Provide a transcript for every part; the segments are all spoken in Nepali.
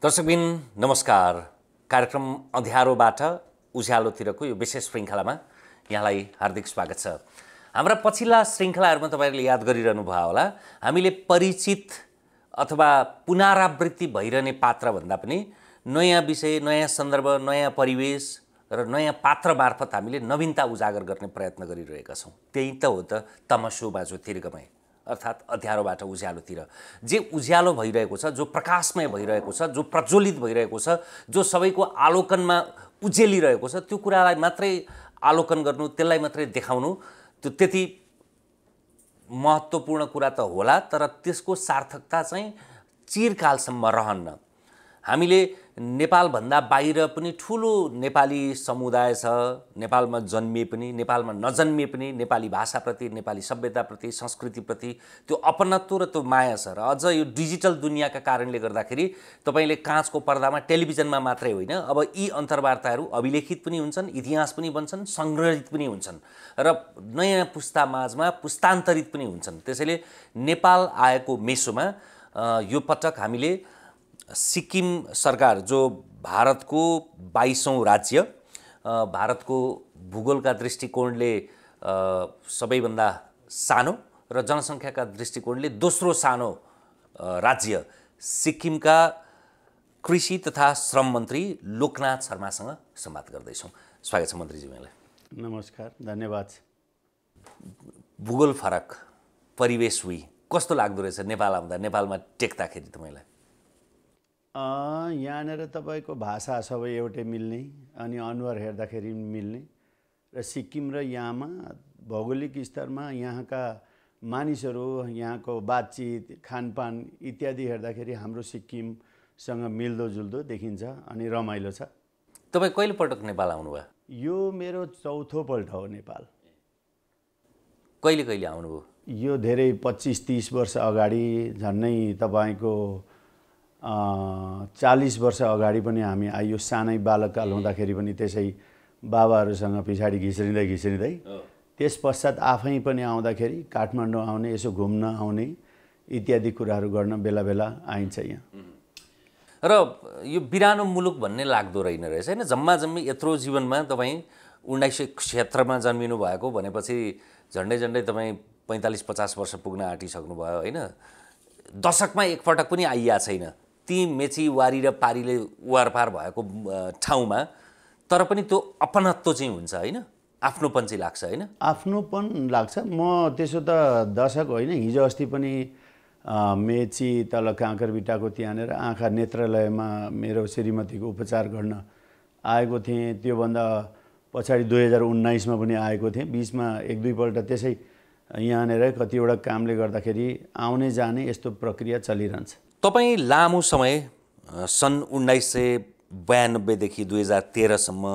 दर्शकबिन नमस्कार। कार्यक्रम अँध्यारोबाट उज्यालोतिरको यो विशेष श्रृङ्खलामा यहाँलाई हार्दिक स्वागत छ। हाम्रा पछिल्ला श्रृङ्खलाहरूमा तपाईहरुले याद गरिरहनु भयो होला, हामीले परिचित अथवा पुनरावृत्ति भइरहने पात्र भन्दा पनि नयाँ विषय, नयाँ सन्दर्भ, नयाँ परिवेश र नयाँ पात्र मार्फत हामीले नवीनता उजागर गर्ने प्रयत्न गरिरहेका छौँ। त्यही त हो त तमसोमा ज्योतिर्गमय अर्थात् अँध्यारोबाट उज्यालोतिर। जे उज्यालो भइरहेको छ, जो प्रकाशमय भइरहेको छ, जो प्रज्वलित भइरहेको छ, जो सबैको आलोकनमा उज्यालिरहेको छ, त्यो कुरालाई मात्रै आलोकन गर्नु, त्यसलाई मात्रै देखाउनु, त्यो त्यति महत्त्वपूर्ण कुरा त होला, तर त्यसको सार्थकता चाहिँ चिरकालसम्म रहन्न। हामीले नेपालभन्दा बाहिर पनि ठुलो नेपाली समुदाय छ, नेपालमा जन्मिए पनि, नेपालमा नजन्मिए पनि नेपाली भाषाप्रति, नेपाली सभ्यताप्रति, संस्कृतिप्रति त्यो अपनत्व र त्यो माया छ। र अझ यो डिजिटल दुनियाँका कारणले गर्दाखेरि तपाईले काँचको पर्दामा टेलिभिजनमा मात्रै होइन, अब यी अन्तर्वार्ताहरू अभिलेखित पनि हुन्छन्, इतिहास पनि बन्छन्, संग्रहित पनि हुन्छन् र नयाँ पुस्ता माझमा पुस्तान्तरित पनि हुन्छन्। त्यसैले नेपाल आएको मेसोमा यो पटक हामीले सिक्किम सरकार, जो भारतको 22औं राज्य, भारतको भूगोलका दृष्टिकोणले सबैभन्दा सानो र जनसङ्ख्याका दृष्टिकोणले दोस्रो सानो राज्य सिक्किमका कृषि तथा श्रम मन्त्री लोकनाथ शर्मासँग संवाद गर्दैछौँ। स्वागत छ मन्त्रीजी मलाई। नमस्कार, धन्यवाद। भूगोल फरक, परिवेश हुई कस्तो लाग्दो रहेछ नेपाल आउँदा, नेपालमा टेक्दाखेरि तपाईँलाई? यहाँनिर तपाईँको भाषा सबै एउटै मिल्ने, अनि अनुहार हेर्दाखेरि मिल्ने, र सिक्किम र यहाँमा भौगोलिक स्तरमा यहाँका मानिसहरू, यहाँको बातचित, खानपान इत्यादि हेर्दाखेरि हाम्रो सिक्किमसँग मिल्दोजुल्दो देखिन्छ अनि रमाइलो छ। तपाईँ कहिलेपटक नेपाल आउनुभयो? यो मेरो चौथो पल्ट हो नेपाल। कहिले कहिले आउनुभयो? यो धेरै 25-30 वर्ष अगाडि, झन्नै तपाईँको 40 वर्ष अगाडि पनि हामी आइयो। सानै बालककाल हुँदाखेरि पनि त्यसै बाबाहरूसँग पछाडि घिस्रिँदै त्यस पश्चात आफै पनि आउँदाखेरि काठमाडौँ आउने, यसो घुम्न आउने इत्यादि कुराहरू गर्न बेला बेला आइन्छ यहाँ। र यो बिरानो मुलुक भन्ने लाग्दो रहेन रहेछ हैन? जम्मा जम्मी यत्रो जीवनमा तपाईँ 1900 क्षेत्रमा जन्मिनु भएको भनेपछि झन्डै तपाईँ 45-50 वर्ष पुग्न आँटिसक्नुभयो होइन? दशकमा एकपटक पनि आइया छैन ती मेची वारी र पारीले वारपार भएको ठाउँमा, तर पनि त्यो अपनत्व चाहिँ हुन्छ होइन? आफ्नोपन चाहिँ लाग्छ होइन? आफ्नोपन लाग्छ। म त्यसो त दशक होइन, हिजो अस्ति पनि मेची तल काँकरबिटाको त्यहाँनिर आँखा नेत्रालयमा मेरो श्रीमतीको उपचार गर्न आएको थिएँ। त्योभन्दा पछाडि 2019मा पनि आएको थिएँ। बिचमा 1-2 पल्ट त्यसै यहाँनिर कतिवटा कामले गर्दाखेरि आउने जाने यस्तो प्रक्रिया चलिरहन्छ। तपाईँ लामो समय सन् 1992 देखि 2013सम्म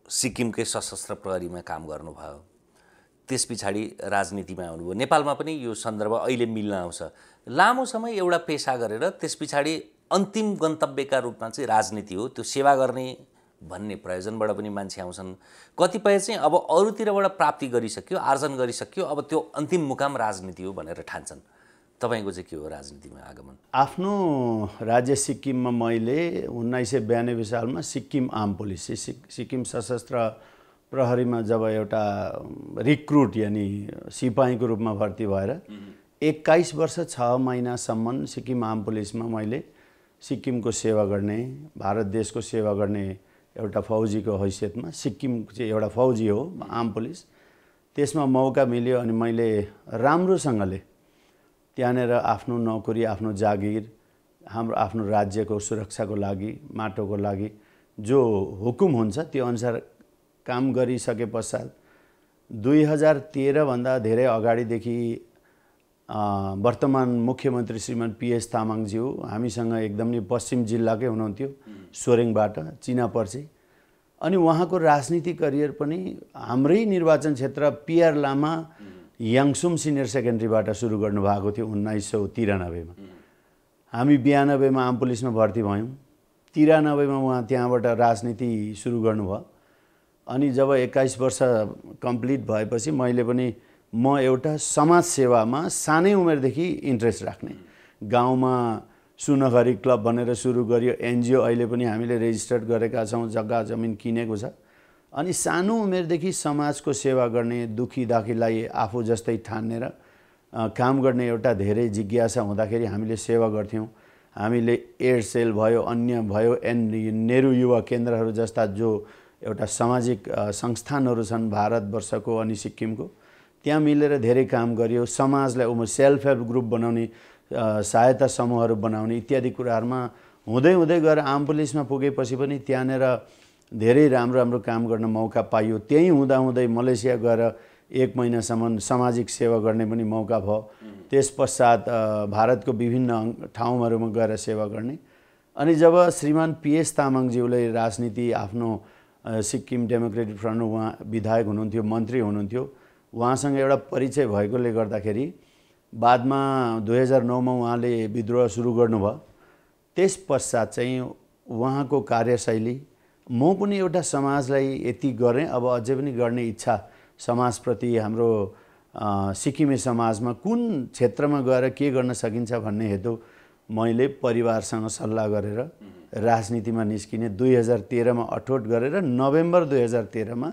सिक्किमकै सशस्त्र प्रहरीमा काम गर्नुभयो। त्यस पछाडि राजनीतिमा आउनुभयो। नेपालमा पनि यो सन्दर्भ अहिले मिल्न आउँछ। लामो समय एउटा पेशा गरेर त्यस पछाडि अन्तिम गन्तव्यका रूपमा चाहिँ राजनीति हो, त्यो सेवा गर्ने भन्ने प्रयोजनबाट पनि मान्छे आउँछन्। कतिपय चाहिँ अब अरूतिरबाट प्राप्ति गरिसक्यो, आर्जन गरिसक्यो, अब त्यो अन्तिम मुकाम राजनीति हो भनेर ठान्छन्। तपाईको चाहिँ के हो राजनीतिमा आगमन? आफ्नो राज्य सिक्किममा मैले 1992 सालमा सिक्किम आर्म पुलिस, सिक्किम सशस्त्र प्रहरीमा जब एउटा रिक्रुट यानि सिपाहीको रूपमा भर्ती भएर 21 वर्ष 6 महिनासम्म सिक्किम आर्म पुलिसमा मैले सिक्किमको सेवा गर्ने, भारत देशको सेवा गर्ने एउटा फौजीको हैसियतमा, सिक्किम चाहिँ एउटा फौजी हो आर्म पुलिस, त्यसमा मौका मिल्यो अनि मैले राम्रोसँगले त्यहाँनिर आफ्नो नोकरी, आफ्नो जागिर, हाम्रो आफ्नो राज्यको सुरक्षाको लागि, माटोको लागि जो हुकुम हुन्छ त्यो अनुसार काम गरिसके पश्चात 2013 भन्दा धेरै अगाडिदेखि वर्तमान मुख्यमन्त्री श्रीमान PS तामाङज्यू हामीसँग एकदमै पश्चिम जिल्लाकै हुनुहुन्थ्यो, सोरेङबाट, चिनापर्सी। अनि उहाँको राजनीतिक करियर पनि हाम्रै निर्वाचन क्षेत्र PR लामा याङसुम सिनियर सेकेन्ड्रीबाट सुरु गर्नुभएको थियो 1993 मा। हामी 92 मा आर्म पुलिसमा भर्ती भयौँ। 93 मा उहाँ त्यहाँबाट राजनीति सुरु गर्नुभयो। अनि जब 21 वर्ष कम्प्लिट भएपछि मैले पनि म एउटा समाज सेवामा सानै उमेरदेखि इन्ट्रेस्ट राख्ने, गाउँमा सुनखरी क्लब भनेर सुरु गरियो। एनजिओ अहिले पनि हामीले रेजिस्टर्ड गरेका छौँ, जग्गा जमिन किनेको छ। अनि सानो उमेरदेखि समाजको सेवा गर्ने, दुखी दाखीलाई आफू जस्तै ठान्ने र काम गर्ने एउटा धेरै जिज्ञासा हुँदाखेरि हामीले सेवा गर्थ्यौँ। हामीले एड सेल भयो, अन्य भयो, नेहरू युवा केन्द्रहरू जस्ता जो एउटा सामाजिक संस्थानहरू छन् भारतवर्षको अनि सिक्किमको, त्यहाँ मिलेर धेरै काम गरियो। समाजलाई सेल्फ हेल्प ग्रुप बनाउने, सहायता समूहहरू बनाउने इत्यादि कुराहरूमा हुँदै हुँदै गएर आम पुलिसमा पुगेपछि पनि त्यहाँनिर धेरै राम्रो राम्रो काम गर्न मौका पाइयो। त्यही हुँदाहुँदै मलेसिया गएर 1 महिनासम्म सामाजिक सेवा गर्ने पनि मौका भयो। त्यस पश्चात भारतको विभिन्न ठाउँहरूमा गएर सेवा गर्ने। अनि जब श्रीमान PS तामाङज्यूले राजनीति आफ्नो सिक्किम डेमोक्रेटिक फ्रन्ट, उहाँ विधायक हुनुहुन्थ्यो, मन्त्री हुनुहुन्थ्यो, उहाँसँग एउटा परिचय भएकोले गर्दाखेरि बादमा 2009मा उहाँले विद्रोह सुरु गर्नुभयो। त्यस पश्चात चाहिँ उहाँको कार्यशैली, म पनि एउटा समाजलाई यति गरेँ, अब अझै पनि गर्ने इच्छा समाजप्रति, हाम्रो सिक्किमे समाजमा कुन क्षेत्रमा गएर के गर्न सकिन्छ भन्ने हेतु मैले परिवारसँग सल्लाह गरेर राजनीतिमा निस्किने। 2013मा अठोट गरेर नोभेम्बर 2013मा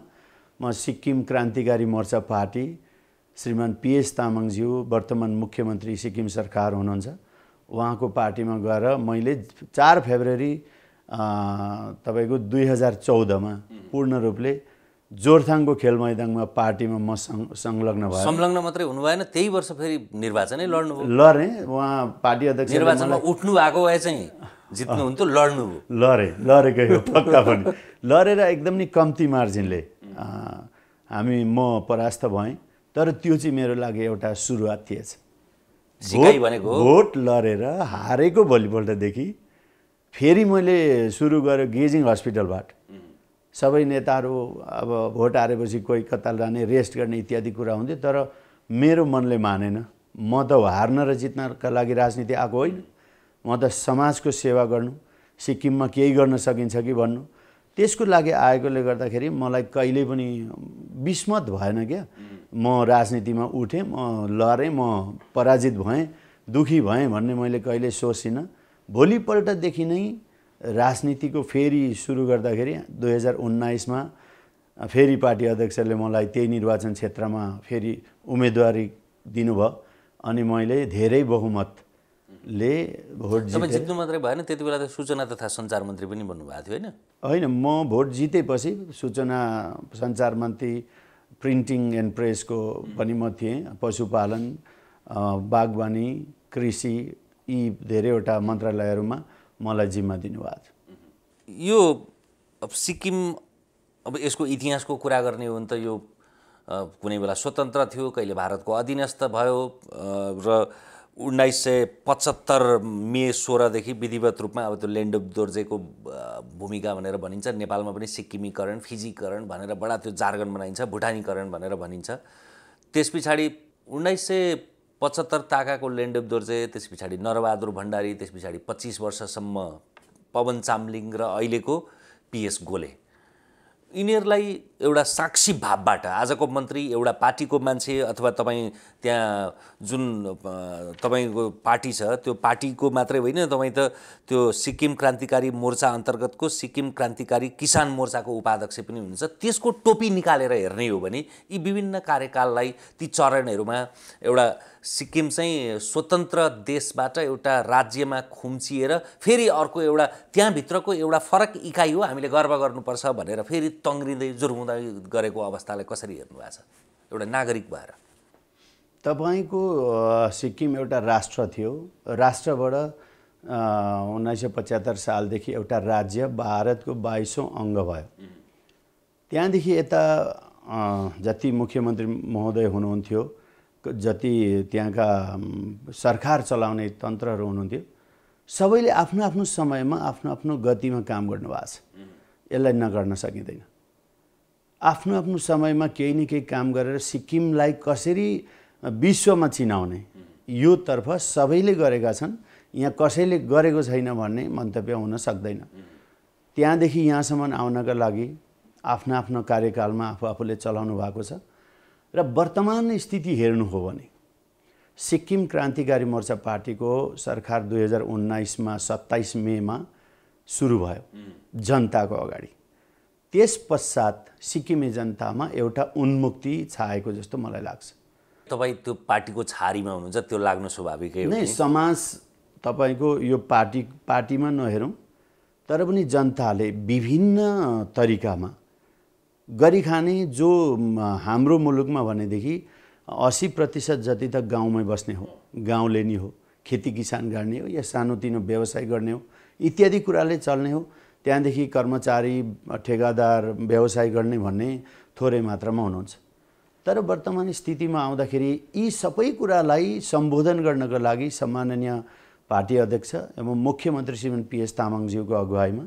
म सिक्किम क्रान्तिकारी मोर्चा पार्टी, श्रीमान PS तामाङज्यू वर्तमान मुख्यमन्त्री सिक्किम सरकार हुनुहुन्छ, उहाँको पार्टीमा गएर मैले 4 फेब्रुअरी तपाईको 2014मा पूर्ण रूपले जोरथाङको खेल मैदानमा पार्टीमा म संलग्न भएँ। संलग्न मात्रै हुनु भएन, त्यही वर्ष फेरि निर्वाचनै लड्नुभयो। लडेँ, उहाँ पार्टी अध्यक्ष निर्वाचनमा उठ्नु भएको भए चाहिँ जित्नुहुन्थ्यो, लड्नुभयो। लडेकै हो पक्का पनि। लडेर एकदम नि कम्ती मार्जिनले म परास्त भएँ। तर त्यो चाहिँ मेरो लागि एउटा सुरुवात थिएछ। सिकाइ भनेको भोट लडेर हारेको भोलिपल्टदेखि फेरि मैले सुरु गरेँ गेजिङ हस्पिटलबाट। सबै नेताहरू अब भोट हारेपछि कोही कता जाने, रेस्ट गर्ने इत्यादि कुरा हुन्थ्यो। तर मेरो मनले मानेन। म त हार्न र जित्नका लागि राजनीति आएको होइन, म त समाजको सेवा गर्नु, सिक्किममा केही गर्न सकिन्छ कि भन्नु, त्यसको लागि आएकोले गर्दाखेरि मलाई कहिल्यै पनि विस्मत भएन क्या। म राजनीतिमा उठेँ, म लडेँ, म पराजित भएँ, दुखी भएँ भन्ने मैले कहिल्यै सोचिनँ। भोलिपल्टदेखि नै राजनीतिको फेरि सुरु गर्दाखेरि 2019मा फेरि पार्टी अध्यक्षले मलाई त्यही निर्वाचन क्षेत्रमा फेरि उम्मेदवारी दिनुभयो। अनि मैले धेरै बहुमतले भोट जितेँ। जित्नु मात्रै भएन, त्यति बेला त सूचना तथा सञ्चार मन्त्री पनि बन्नुभएको थियो होइन? होइन, म भोट जितेपछि सूचना सञ्चार मन्त्री, प्रिन्टिङ एन्ड प्रेसको पनि म थिएँ। पशुपालन, बागवानी, कृषि, यी धेरैवटा मन्त्रालयहरूमा मलाई जिम्मा दिनुभएको छ। यो अब सिक्किम, अब यसको इतिहासको कुरा गर्ने हो भने त यो कुनै बेला स्वतन्त्र थियो, कहिले भारतको अधीनस्थ भयो र 1975 मे 16देखि विधिवत रूपमा अब त्यो ल्यान्ड अफ दोर्जेको भूमिका भनेर भनिन्छ। नेपालमा पनि सिक्किमीकरण, फिजीकरण भनेर बडा त्यो जार्गन बनाइन्छ, भुटानीकरण भनेर भनिन्छ। त्यस पछाडि 1975 ताकाको ल्यान्ड अफ दोर्जे, त्यस पछाडि नरबहादुर भण्डारी, त्यस पछाडि 25 वर्षसम्म पवन चामलिङ र अहिलेको PS गोले, यिनीहरूलाई एउटा साक्षी भावबाट आजको मन्त्री एउटा पार्टीको मान्छे अथवा तपाईँ त्यहाँ जुन तपाईँको पार्टी छ त्यो पार्टीको मात्रै होइन, तपाईँ त त्यो सिक्किम क्रान्तिकारी मोर्चा अन्तर्गतको सिक्किम क्रान्तिकारी किसान मोर्चाको उपाध्यक्ष पनि हुनुहुन्छ। त्यसको टोपी निकालेर हेर्ने हो भने यी विभिन्न कार्यकाललाई, ती चरणहरूमा एउटा सिक्किम चाहिँ स्वतन्त्र देशबाट एउटा राज्यमा खुम्चिएर फेरि अर्को एउटा त्यहाँभित्रको एउटा फरक इकाइ हो, हामीले गर्व गर्नुपर्छ भनेर फेरि तङ्ग्रिँदै जुर्मुँदै गरेको अवस्थालाई कसरी हेर्नु भएको छ एउटा नागरिक भएर? तपाईँको सिक्किम एउटा राष्ट्र थियो। राष्ट्रबाट 1975 सालदेखि एउटा राज्य भारतको 22औं अङ्ग भयो। त्यहाँदेखि यता जति मुख्यमन्त्री महोदय हुनुहुन्थ्यो, जति त्यहाँका सरकार चलाउने तन्त्रहरू हुनुहुन्थ्यो, सबैले आफ्नो आफ्नो समयमा आफ्नो आफ्नो गतिमा काम गर्नुभएको छ। यसलाई नगर्न सकिँदैन। आफ्नो आफ्नो समयमा केही न केही काम गरेर सिक्किमलाई कसरी विश्वमा चिनाउने यो तर्फ सबैले गरेका छन्। यहाँ कसैले गरेको छैन भन्ने मन्तव्य हुन सक्दैन। त्यहाँदेखि यहाँसम्म आउनका लागि आफ्नो आफ्नो कार्यकालमा आफूले चलाउनु भएको छ। र वर्तमान स्थिति हेर्नु हो भने सिक्किम क्रान्तिकारी मोर्चा पार्टीको सरकार 2019मा 27 मेमा सुरु भयो जनताको अगाडि। त्यस पश्चात सिक्किमे जनतामा एउटा उन्मुक्ति छाएको जस्तो मलाई लाग्छ। तपाईँ त्यो पार्टीको छारीमा हुनुहुन्छ, त्यो लाग्नु स्वाभाविकै हो नै। समाज तपाईँको यो पार्टीमा नहेरौँ, तर पनि जनताले विभिन्न तरिकामा गरिखाने, जो हाम्रो मुलुकमा भनेदेखि 80% जति त गाउँमै बस्ने हो, गाउँले नि हो, खेती किसान गर्ने हो या सानोतिनो व्यवसाय गर्ने हो, इत्यादि कुराले चल्ने हो। त्यहाँदेखि कर्मचारी, ठेगादार, व्यवसाय गर्ने भन्ने थोरै मात्रामा हुनुहुन्छ। तर वर्तमान स्थितिमा आउँदाखेरि यी सबै कुरालाई सम्बोधन गर्नको लागि सम्माननीय पार्टी अध्यक्ष एवं मुख्यमन्त्री श्रीमान PS तामाङज्यूको अगुवाईमा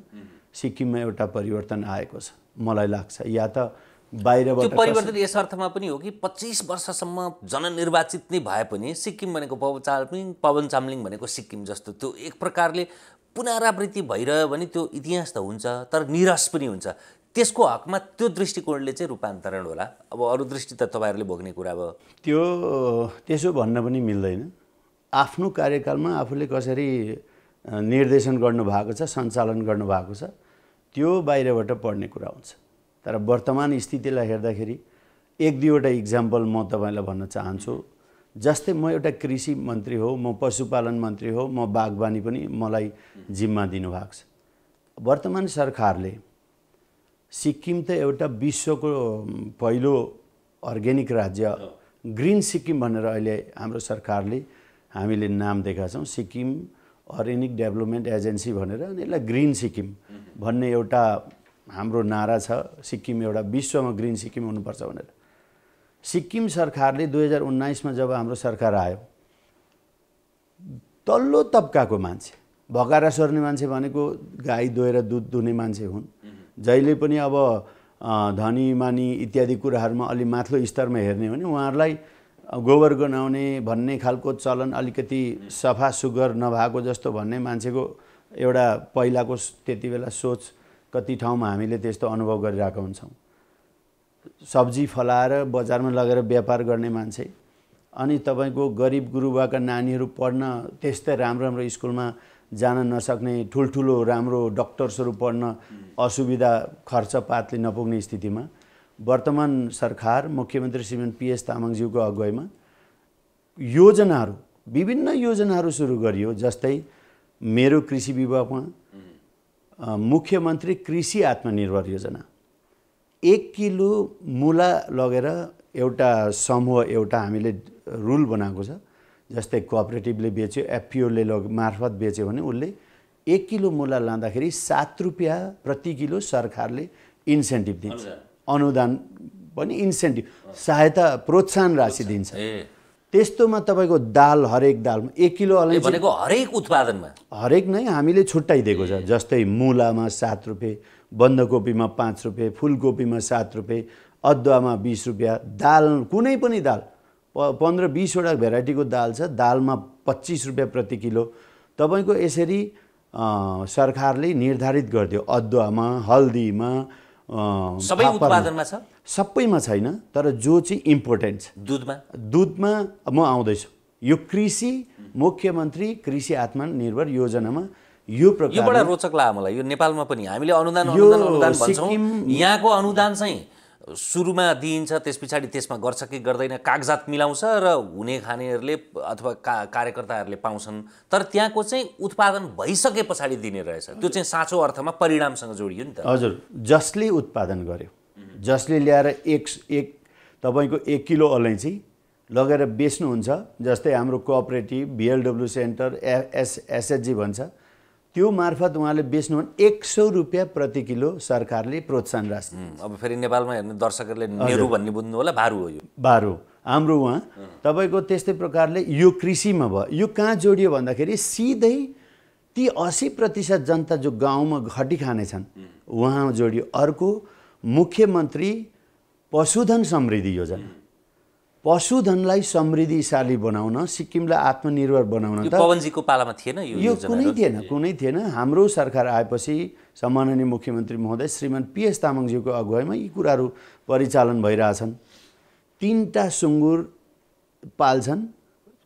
सिक्किममा एउटा परिवर्तन आएको छ मलाई लाग्छ। या त बाहिरबाट त्यो परिवर्तन यस अर्थमा पनि हो कि 25 वर्षसम्म जननिर्वाचित नै भए पनि सिक्किम भनेको पवन चामलिङ भनेको सिक्किम जस्तो त्यो एक प्रकारले पुनरावृत्ति भइरह्यो भने त्यो इतिहास त हुन्छ, तर निरस पनि हुन्छ। त्यसको हकमा त्यो दृष्टिकोणले चाहिँ रूपान्तरण होला। अब अरू दृष्टि त तपाईँहरूले भोग्ने कुरा भयो। त्यसो भन्न पनि मिल्दैन। आफ्नो कार्यकालमा आफूले कसरी निर्देशन गर्नुभएको छ, सञ्चालन गर्नुभएको छ, त्यो बाहिरबाट पढ्ने कुरा हुन्छ। तर वर्तमान स्थितिलाई हेर्दाखेरि एक दुईवटा इक्जाम्पल म तपाईँलाई भन्न चाहन्छु। जस्तै म एउटा कृषि मन्त्री हो, म पशुपालन मन्त्री हो, म बागवानी पनि मलाई जिम्मा दिनुभएको छ। वर्तमान सरकारले सिक्किम त एउटा विश्वको पहिलो अर्ग्यानिक राज्य ग्रिन सिक्किम भनेर अहिले हाम्रो सरकारले हामीले नाम दिएका छौँ, सिक्किम अर्ग्यानिक डेभलपमेन्ट एजेन्सी भनेर। अनि यसलाई ग्रिन सिक्किम भन्ने एउटा हाम्रो नारा छ, सिक्किम एउटा विश्वमा ग्रिन सिक्किम हुनुपर्छ भनेर। सिक्किम सरकारले 2019मा जब हाम्रो सरकार आयो, तल्लो तबकाको मान्छे, भकारा सर्ने मान्छे भनेको गाई दोहेर दुध दुने मान्छे हुन्, जहिले पनि अब धनी मानी इत्यादि कुराहरूमा अलि माथिल्लो स्तरमा हेर्ने हो भने उहाँहरूलाई गोबर गनाउने भन्ने खालको चलन अलिकति सफा सुग्घर नभएको जस्तो भन्ने मान्छेको एउटा पहिलाको त्यति बेला सोच कति ठाउँमा हामीले त्यस्तो अनुभव गरिरहेका हुन्छौँ। सब्जी फलाएर बजारमा लगेर व्यापार गर्ने मान्छे, अनि तपाईँको गरिब गुरुबाका नानीहरू पढ्न त्यस्तै राम्रो राम्रो स्कुलमा जान नसक्ने, ठुल्ठुलो राम्रो डक्टर्सहरू पढ्न असुविधा, खर्चपातले नपुग्ने स्थितिमा वर्तमान सरकार मुख्यमन्त्री श्रीमान PS तामाङज्यूको अगुवाईमा योजनाहरू, विभिन्न योजनाहरू सुरु गरियो। जस्तै मेरो कृषि विभागमा मुख्यमन्त्री कृषि आत्मनिर्भर योजना, 1 किलो मुला लगेर एउटा समूह, एउटा हामीले रुल बनाएको छ। जस्तै कोअपरेटिभले बेच्यो, FPOले मार्फत बेच्यो भने उसले 1 किलो मुला लाँदाखेरि 7 रुपियाँ प्रति किलो सरकारले इन्सेन्टिभ दिन्छ। अनुदान पनि इन्सेन्टिभ, सहायता, प्रोत्साहन राशि दिन्छ। त्यस्तोमा तपाईँको दाल, हरेक दालमा 1 किलो अलैँची भनेको हरेक उत्पादनमा, हरेक नै हामीले छुट्याइदिएको छ। जस्तै मुलामा 7 रुपियाँ, बन्दाकोपीमा 5 रुपियाँ, फुलकोपीमा 7 रुपियाँ, अदुवामा 20 रुपियाँ, दाल कुनै पनि दाल 15-20 वटा भेराइटीको दाल छ, दालमा 25 रुपियाँ प्रति किलो तपाईँको यसरी सरकारले निर्धारित गरिदियो। अदुवामा, हल्दीमा, सबै उत्पादनमा छ, सबैमा छैन, तर जो चाहिँ इम्पोर्टेन्ट छ दुधमा म आउँदैछु। यो कृषि मुख्यमन्त्री कृषि आत्मनिर्भर योजनामा यो प्रकार यो बडा रोचक लाग्यो मलाई। यो नेपालमा पनि हामीले अनुदान भन्छौँ, यहाँको अनुदान चाहिँ सुरुमा दिइन्छ, त्यस पछाडि त्यसमा गर्छ कि गर्दैन, कागजात मिलाउँछ र हुने खानेहरूले अथवा कार्यकर्ताहरूले पाउँछन्। तर त्यहाँको चाहिँ उत्पादन भइसके पछाडि दिने रहेछ, त्यो चाहिँ साँचो अर्थमा परिणामसँग जोडियो नि त। हजुर, जसले उत्पादन गर्यो, जसले ल्याएर एक तपाईँको 1 किलो अलैँची लगेर बेच्नुहुन्छ, जस्तै हाम्रो कोअपरेटिभ, BLW सेन्टर, SHG भन्छ, त्यो मार्फत उहाँले बेच्नु भने 100 रुपियाँ प्रति किलो सरकारले प्रोत्साहन राशि। अब फेरि नेपालमा हेर्ने दर्शकहरूले नेहरू भन्ने बुझ्नु होला, बारु हो यो, बारु हाम्रो उहाँ तपाईँको। त्यस्तै प्रकारले यो कृषिमा भयो। यो कहाँ जोडियो भन्दाखेरि सिधै ती 80% जनता जो गाउँमा खटी खानेछन् उहाँ जोडियो। अर्को मुख्यमन्त्री पशुधन समृद्धि योजना, पशुधनलाई समृद्धिशाली बनाउन, सिक्किमलाई आत्मनिर्भर बनाउन त पवनजीको पालामा थिएन यो कुनै थिएन। हाम्रो सरकार आएपछि सम्माननीय मुख्यमन्त्री महोदय श्रीमान PS तामाङज्यूको अगुवाईमा यी कुराहरू परिचालन भइरहेछन्। 3टा सुँगुर पाल्छन्,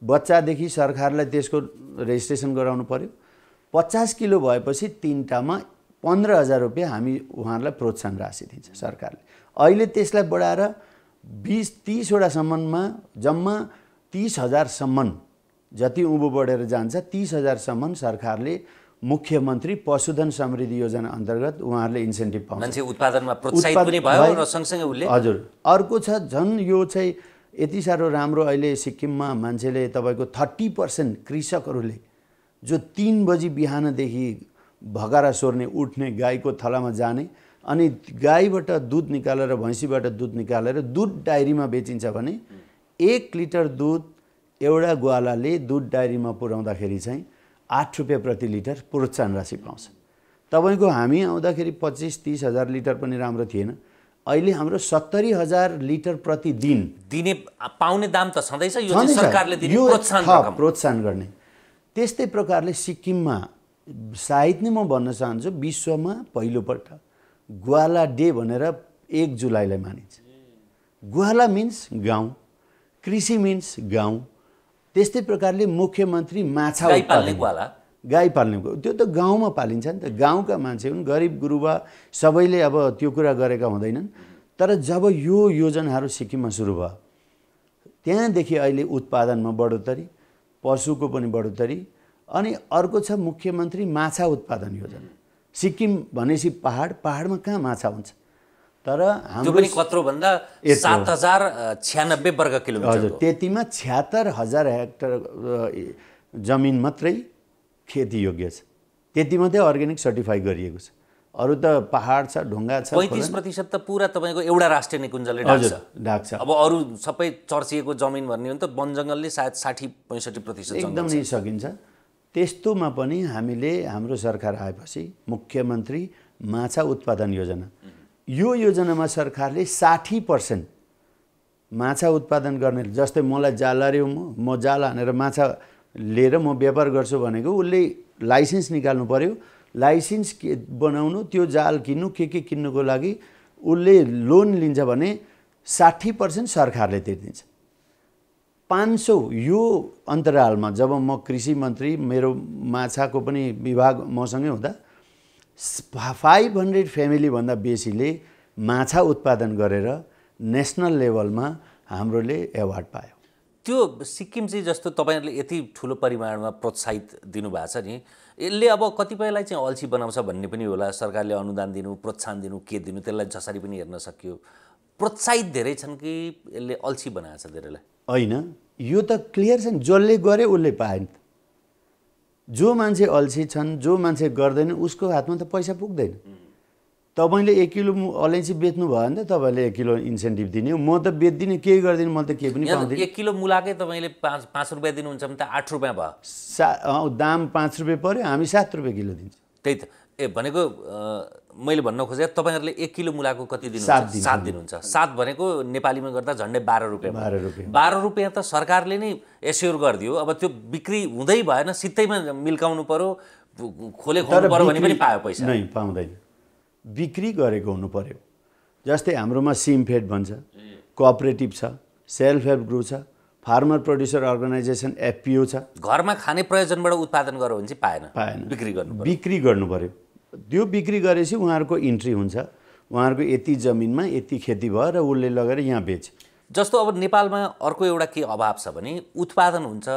बच्चादेखि सरकारलाई त्यसको रेजिस्ट्रेसन गराउनु पर्यो। 50 किलो भएपछि 3टामा 15,000 रुपियाँ हामी उहाँहरूलाई प्रोत्साहन राशि दिन्छ सरकारले। अहिले त्यसलाई बढाएर 20-30 वटासम्ममा जम्मा 30,000 सम्म जति उँभो बढेर जान्छ 30,000 सम्म सरकारले मुख्यमन्त्री पशुधन समृद्धि योजना अन्तर्गत उहाँहरूले इन्सेन्टिभ पाउँछ। मान्छे उत्पादनमा प्रोत्साहित पनि भयो र सँगसँगै उसले हजुर अर्को छ झन् यो चाहिँ यति साह्रो राम्रो अहिले सिक्किममा मान्छेले तपाईँको 30% कृषकहरूले जो 3 बजी बिहानदेखि भगारा सोर्ने उठ्ने गाईको थलामा जाने अनि गाईबाट दुध निकालेर भैँसीबाट दुध निकालेर दुध डायरीमा बेचिन्छ भने 1 लिटर दुध एउटा ग्वालाले दुध डायरीमा पुर्याउँदाखेरि चाहिँ 8 रुपियाँ प्रति लिटर प्रोत्साहन राशि पाउँछ। तपाईँको हामी आउँदाखेरि 25-30 हजार लिटर पनि राम्रो थिएन। अहिले हाम्रो 70,000 लिटर प्रतिदिन दिने पाउने दाम त छँदैछ। यो चाहिँ सरकारले दिने प्रोत्साहन गर्ने। त्यस्तै प्रकारले सिक्किममा सायद नै म भन्न चाहन्छु विश्वमा पहिलोपल्ट ग्वाला डे भनेर 1 जुलाईलाई मानिन्छ। ग्वाला मिन्स गाउँ, कृषि मिन्स गाउँ। त्यस्तै प्रकारले मुख्यमन्त्री माछा उत्पादन गाई पाल्ने त्यो त गाउँमा पालिन्छ नि त। गाउँका मान्छे हुन्, गरिब गुरुबा सबैले अब त्यो कुरा गरेका हुँदैनन्। तर जब यो योजनाहरू सिक्किममा सुरु भयो त्यहाँदेखि अहिले उत्पादनमा बढोत्तरी, पशुको पनि बढोत्तरी। अनि अर्को छ मुख्यमन्त्री माछा उत्पादन योजना। सिक्किम भनेपछि पहाडमा कहाँ माछा हुन्छ? तर हाम्रो पनि कत्रो भन्दा 7,096 वर्ग किलोमिटर। हजुर त्यतिमा 76,000 हेक्टर जमिन मात्रै खेती योग्य छ। त्यति मात्रै अर्ग्यानिक सर्टिफाई गरिएको छ। अरू त पहाड छ, ढुङ्गा छ। 35% त पुरा तपाईँको एउटा राष्ट्रिय निकुञ्जले ढाक्छ। अब अरू सबै चर्चिएको जमिन भन्ने हो नि त वन जङ्गलले सायद 60-65% एकदम नै सकिन्छ। त्यस्तोमा पनि हामीले हाम्रो सरकार आएपछि मुख्यमन्त्री माछा उत्पादन योजना, यो योजनामा सरकारले 60% माछा उत्पादन गर्ने, जस्तै मलाई जाल हार्यो म जाल हानेर माछा लिएर म व्यापार गर्छु भनेको उसले लाइसेन्स निकाल्नु पर्यो। लाइसेन्स बनाउनु, त्यो जाल किन्नु, के किन्नुको लागि उसले लोन लिन्छ भने 60% सरकारले तिर्दिन्छ। 500 यो अन्तरालमा जब म कृषि मन्त्री, मेरो माछाको पनि विभाग मसँगै हुँदा 500 फ्यामिलीभन्दा बेसीले माछा उत्पादन गरेर नेसनल लेभलमा हाम्रोले एवार्ड पायो। त्यो सिक्किम चाहिँ जस्तो तपाईँहरूले यति ठुलो परिमाणमा प्रोत्साहित दिनुभएको छ नि, यसले अब कतिपयलाई चाहिँ अल्छी बनाउँछ भन्ने पनि होला। सरकारले अनुदान दिनु, प्रोत्साहन दिनु, के दिनु, त्यसलाई जसरी पनि हेर्न सकियो। प्रोत्साहित धेरै छन् कि यसले अल्छी बनाएको छ धेरैलाई? होइन, यो त क्लियर छ नि, जसले गरे उसले पाए नि त। जो मान्छे अल्छी छन्, जो मान्छे गर्दैन उसको हातमा त पैसा पुग्दैन। तपाईँले 1 किलो अलैँची बेच्नु भयो भने त तपाईँले 1 किलो इन्सेन्टिभ दिने हो। म त बेच्दिनँ, केही गर्दिनँ, म त केही पनि पाउँदिनँ। 1 किलो मुलाकै तपाईँले 5 रुपियाँ दिनुहुन्छ भने त 8 रुपियाँ भयो। दाम 5 रुपियाँ पर्यो, हामी 7 रुपियाँ किलो दिन्छौँ। त्यही त भनेको मैले भन्न खोजेँ तपाईँहरूले 1 किलो मुलाको कति दिनुहुन्छ? 7 दिनुहुन्छ। 7 भनेको नेपालीमा गर्दा झन्डै 12 रुपियाँ। 12 रुपियाँ त सरकारले नै एस्योर गरिदियो। अब त्यो बिक्री हुँदै भएन, सित्तैमा मिल्काउनु पर्यो, खोले खुवाउनु पर्यो भने पनि पायो पैसा? नै पाउँदैन, बिक्री गरेको हुनु पर्यो। जस्तै हाम्रोमा सिमफेड भन्छ, कोअपरेटिभ छ, सेल्फ हेल्प ग्रुप छ, फार्मर प्रोड्युसर अर्गनाइजेसन FPO छ। घरमा खाने प्रयोजनबाट उत्पादन गर्यो भने चाहिँ पाएन, बिक्री गर्नु पर्यो। त्यो बिक्री गरेपछि उहाँहरूको इन्ट्री हुन्छ, उहाँहरूको यति जमिनमा यति खेती भयो र उसले लगेर यहाँ बेच। जस्तो अब नेपालमा अर्को एउटा के अभाव छ भने उत्पादन हुन्छ,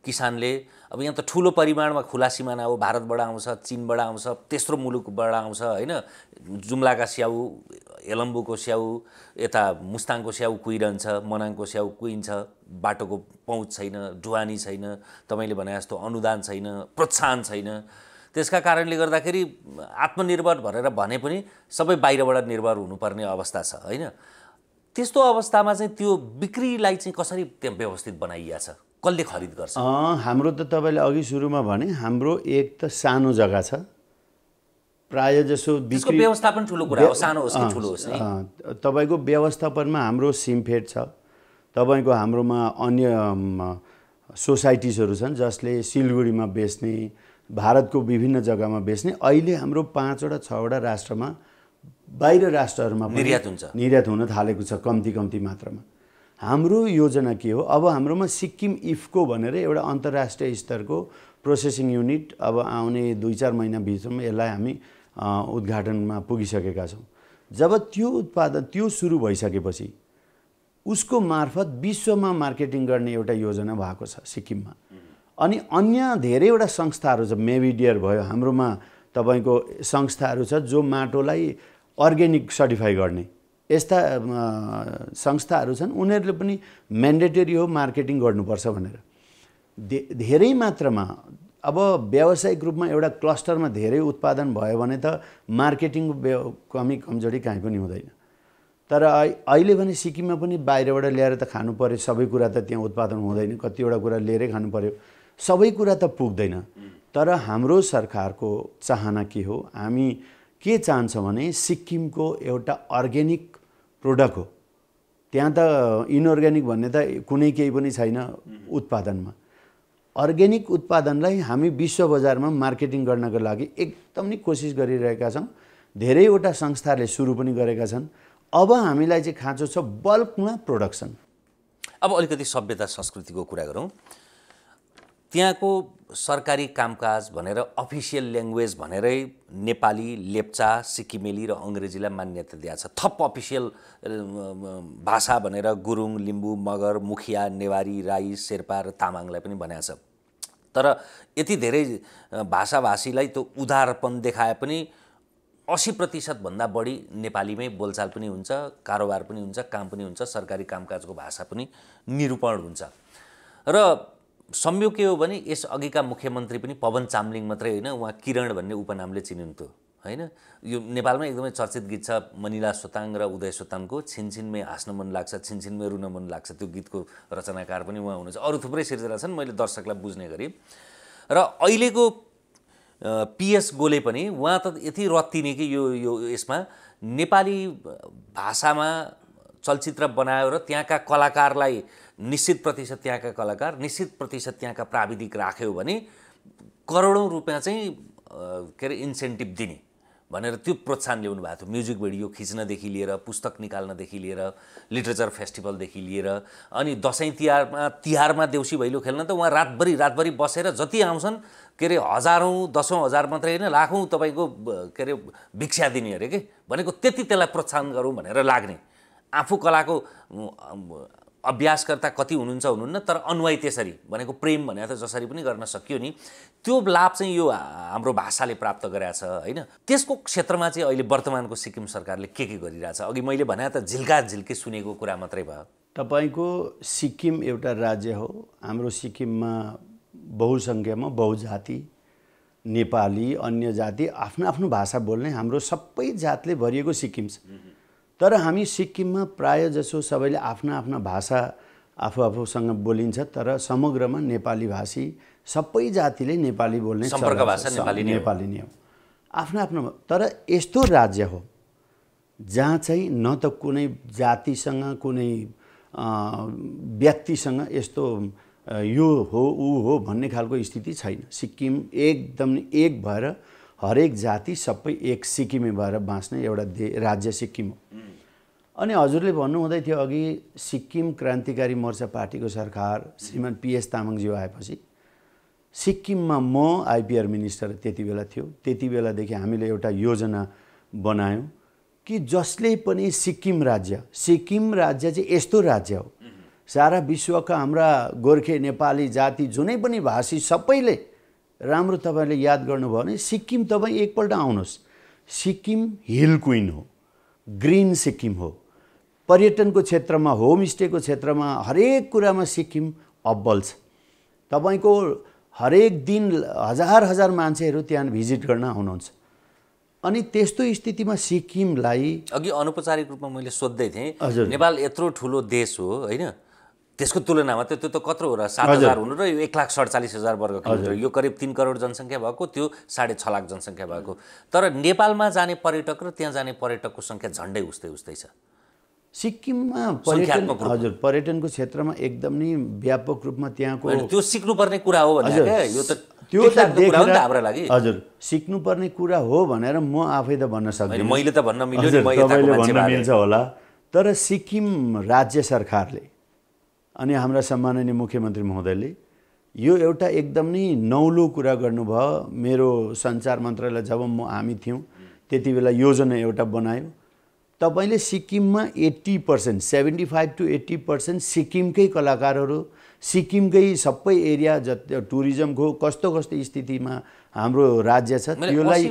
किसानले अब यहाँ त ठुलो परिमाणमा खुला सिमाना हो, भारतबाट आउँछ, चीनबाट आउँछ, तेस्रो मुलुकबाट आउँछ होइन। जुम्लाका स्याउ, एलम्बुको स्याउ, यता मुस्ताङको स्याउ कुहिरहन्छ, मनाङको स्याउ कुहिन्छ, बाटोको पहुँच छैन, ढुवानी छैन, तपाईँले भने जस्तो अनुदान छैन, प्रोत्साहन छैन। त्यसका कारणले गर्दाखेरि आत्मनिर्भर भनेर भने पनि सबै बाहिरबाट निर्भर हुनुपर्ने अवस्था छ होइन। त्यस्तो अवस्थामा चाहिँ त्यो बिक्रीलाई चाहिँ कसरी त्यहाँ व्यवस्थित बनाइएको छ, कसले खरिद गर्छ? हाम्रो त तपाईँले अघि सुरुमा भने हाम्रो एक त सानो जग्गा छ, प्राय जसो बिक्री व्यवस्थापन ठुलो कुरा हो, सानो होस् कि ठुलो होस् नि। तपाईँको व्यवस्थापनमा हाम्रो सिमफेड छ, तपाईँको हाम्रोमा अन्य सोसाइटिजहरू छन् जसले सिलगढीमा बेच्ने, भारतको विभिन्न जग्गामा बेच्ने। अहिले हाम्रो 5वटा 6वटा राष्ट्रमा, बाहिर राष्ट्रहरूमा निर्यात हुन्छ, निर्यात हुन थालेको छ कम्ती मात्रामा। हाम्रो योजना के हो, अब हाम्रोमा सिक्किम इफको भनेर एउटा अन्तर्राष्ट्रिय स्तरको प्रोसेसिङ युनिट अब आउने 2-4 महिनाभित्रमा यसलाई हामी उद्घाटनमा पुगिसकेका छौँ। जब त्यो उत्पादन त्यो सुरु भइसकेपछि उसको मार्फत विश्वमा मार्केटिङ गर्ने एउटा योजना भएको छ सिक्किममा। अनि अन्य धेरैवटा संस्थाहरू छ, मेभिडियर भयो, हाम्रोमा तपाईँको संस्थाहरू छ जो माटोलाई अर्ग्यानिक सर्टिफाई गर्ने यस्ता संस्थाहरू छन्। उनीहरूले पनि म्यान्डेटरी हो मार्केटिङ गर्नुपर्छ भनेर धेरै मात्रामा अब व्यावसायिक रूपमा एउटा क्लस्टरमा धेरै उत्पादन भयो भने त मार्केटिङको कमी कमजोरी कहीँ पनि हुँदैन। तर अहिले भने सिक्किममा पनि बाहिरबाट ल्याएर त खानु पर्यो, सबै कुरा त त्यहाँ उत्पादन हुँदैन, कतिवटा कुरा लिएरै खानु पर्यो, सबै कुरा त पुग्दैन। तर हाम्रो सरकारको चाहना के हो, हामी के चाहन्छौँ भने सिक्किमको एउटा अर्ग्यानिक प्रोडक्ट हो। त्यहाँ त इनअर्ग्यानिक भन्ने त कुनै केही पनि छैन उत्पादनमा। अर्ग्यानिक उत्पादनलाई हामी विश्व बजारमा मार्केटिङ गर्नको लागि एकदम नै कोसिस गरिरहेका छौँ। धेरैवटा संस्थाहरूले सुरु पनि गरेका छन्। अब हामीलाई चाहिँ खाँचो छ बल्कमा प्रोडक्सन। अब अलिकति सभ्यता संस्कृतिको कुरा गरौँ। त्यहाँको सरकारी कामकाज भनेर अफिसियल ल्याङ्ग्वेज भनेरै नेपाली, लेप्चा, सिक्किमेली र अङ्ग्रेजीलाई मान्यता दिएको छ। थप अफिसियल भाषा भनेर गुरुङ, लिम्बू, मगर, मुखिया, नेवारी, राई, शेर्पा र तामाङलाई पनि भनेको छ। तर यति धेरै भाषाभाषीलाई त्यो उदारपन देखाए पनि 80% भन्दा बढी नेपालीमै बोलचाल पनि हुन्छ, कारोबार पनि हुन्छ, काम पनि हुन्छ, सरकारी कामकाजको भाषा पनि निरूपण हुन्छ। र संयोग के हो भने यस अघिका मुख्यमन्त्री पनि पवन चामलिङ मात्रै होइन, उहाँ किरण भन्ने उपनामले चिनिन्थ्यो होइन। यो नेपालमा एकदमै चर्चित गीत छ मनिला सोताङ र उदय सोताङको छिनछिनमै हाँस्न मन लाग्छ, छिनछिनमै रुन मन लाग्छ। त्यो गीतको रचनाकार पनि उहाँ हुनुहुन्छ। अरू थुप्रै सिर्जना छन्, मैले दर्शकलाई बुझ्ने गरी। र अहिलेको PS गोले पनि उहाँ त यति रत्तिने कि यो यसमा नेपाली भाषामा चलचित्र बनायो र त्यहाँका कलाकारलाई निश्चित प्रतिशत त्यहाँका कलाकार, निश्चित प्रतिशत त्यहाँका प्राविधिक राख्यो भने करोडौँ रुपियाँ चाहिँ के अरे इन्सेन्टिभ दिने भनेर त्यो प्रोत्साहन ल्याउनु भएको थियो। म्युजिक भिडियो खिच्नदेखि लिएर, पुस्तक निकाल्नदेखि लिएर, लिटरेचर फेस्टिभलदेखि लिएर, अनि दसैँ तिहारमा देउसी भैलो खेल्न त उहाँ रातभरि बसेर जति आउँछन् के अरे हजारौँ, 10,000 मात्रै होइन, लाखौँ तपाईँको के अरे भिक्षा दिने अरे के भनेको। त्यति त्यसलाई प्रोत्साहन गरौँ भनेर लाग्ने। आफू कलाको अभ्यासकर्ता कति हुनुहुन्न, तर अनुयायी त्यसरी भनेको प्रेम भने त जसरी पनि गर्न सकियो नि, त्यो लाभ चाहिँ यो हाम्रो भाषाले प्राप्त गरेको छ होइन। त्यसको क्षेत्रमा चाहिँ अहिले वर्तमानको सिक्किम सरकारले के गरिरहेछ? अघि मैले भने त झिल्की सुनेको कुरा मात्रै भयो। तपाईँको सिक्किम एउटा राज्य हो। हाम्रो सिक्किममा बहुसङ्ख्यामा बहुजाति, नेपाली, अन्य जाति, आफ्नो आफ्नो भाषा बोल्ने हाम्रो सबै जातले भरिएको सिक्किम छ। तर हामी सिक्किममा प्राय जसो सबैले आफ्ना आफ्ना भाषा आफूसँग बोलिन्छ, तर समग्रमा नेपाली भाषी सबै जातिले नेपाली बोल्ने सम्पर्क भाषा नेपाली नै हो, आफ्नो आफ्नो। तर यस्तो राज्य हो जहाँ चाहिँ न त कुनै जातिसँग, कुनै व्यक्तिसँग यस्तो यो हो ऊ हो भन्ने खालको स्थिति छैन। सिक्किम एकदम एक भएर हरेक जाति सबै एक सिक्किमे भएर बाँच्ने एउटा राज्य सिक्किम हो। अनि हजुरले भन्नुहुँदै थियो अघि सिक्किम क्रान्तिकारी मोर्चा पार्टीको सरकार श्रीमान PS तामाङज्यू आएपछि सिक्किममा म IPR मिनिस्टर त्यति बेला थियो। त्यति बेलादेखि हामीले एउटा योजना बनायौँ कि जसले पनि सिक्किम राज्य चाहिँ यस्तो राज्य हो, सारा विश्वका हाम्रा गोर्खे, नेपाली जाति जुनै पनि भाषी सबैले राम्रो तपाईँले याद गर्नुभयो भने सिक्किम तपाईँ एकपल्ट आउनुहोस्। सिक्किम हिल क्विन हो, ग्रिन सिक्किम हो, पर्यटनको क्षेत्रमा, होमस्टेको क्षेत्रमा, हरेक कुरामा सिक्किम अब्बल छ। तपाईँको हरेक दिन हजार मान्छेहरू त्यहाँ भिजिट गर्न आउनुहुन्छ। अनि त्यस्तो स्थितिमा सिक्किमलाई अघि अनौपचारिक रूपमा मैले सोध्दै थिएँ, नेपाल यत्रो ठुलो देश हो होइन, त्यसको तुलनामा त्यो त कत्रो हो र 7,000 हुनु र यो 1,47,000 वर्ग किलोमिटर, यो करिब 3 करोड जनसङ्ख्या भएको, त्यो 6.5 लाख जनसङ्ख्या भएको। तर नेपालमा जाने पर्यटक र त्यहाँ जाने पर्यटकको सङ्ख्या झन्डै उस्तै छ। सिक्किममा पर्यटनको क्षेत्रमा एकदम नै व्यापक रूपमा त्यहाँको त्यो सिक्नुपर्ने कुरा हो भनेर यो त त्यो त देखेर हाम्रो लागि हजुर सिक्नुपर्ने कुरा हो भनेर म आफै त भन्न सक्दिनँ। मैले त भन्न मिल्यो नि, तपाईँले भन्न मिल्छ होला। तर सिक्किम राज्य सरकारले अनि हाम्रा सम्माननीय मुख्यमन्त्री महोदयले यो एउटा एकदम नै नौलो कुरा गर्नुभयो। मेरो सञ्चार मन्त्रालय जब हामी थियौँ त्यति बेला योजना एउटा बनायो। तपाईले सिक्किममा 80% 75 to 80% सिक्किमकै कलाकारहरू, सिक्किमकै सबै एरिया टुरिज्मको कस्तो कस्तो स्थितिमा हाम्रो राज्य छ त्योलाई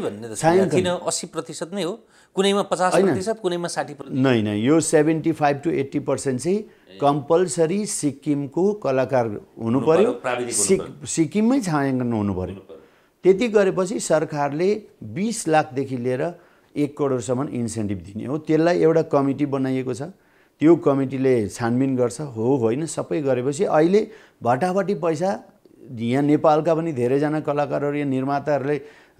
किन 80% नै हो, कुनैमा 50%, कुनैमा 60%? नै यो 75 to 80% चाहिँ कम्पलसरी सिक्किमको कलाकार हुनु पर्यो, सिक्किममै छायाङ्कन हुनु पर्यो। त्यति गरेपछि सरकारले 20 लाखदेखि लिएर 1 करोडसम्म इन्सेन्टिभ दिने हो। त्यसलाई एउटा कमिटी बनाइएको छ, त्यो कमिटीले छानबिन गर्छ, हो होइन सबै गरेपछि अहिले भटाभटी पैसा यहाँ नेपालका पनि धेरैजना कलाकारहरू या निर्माताहरूले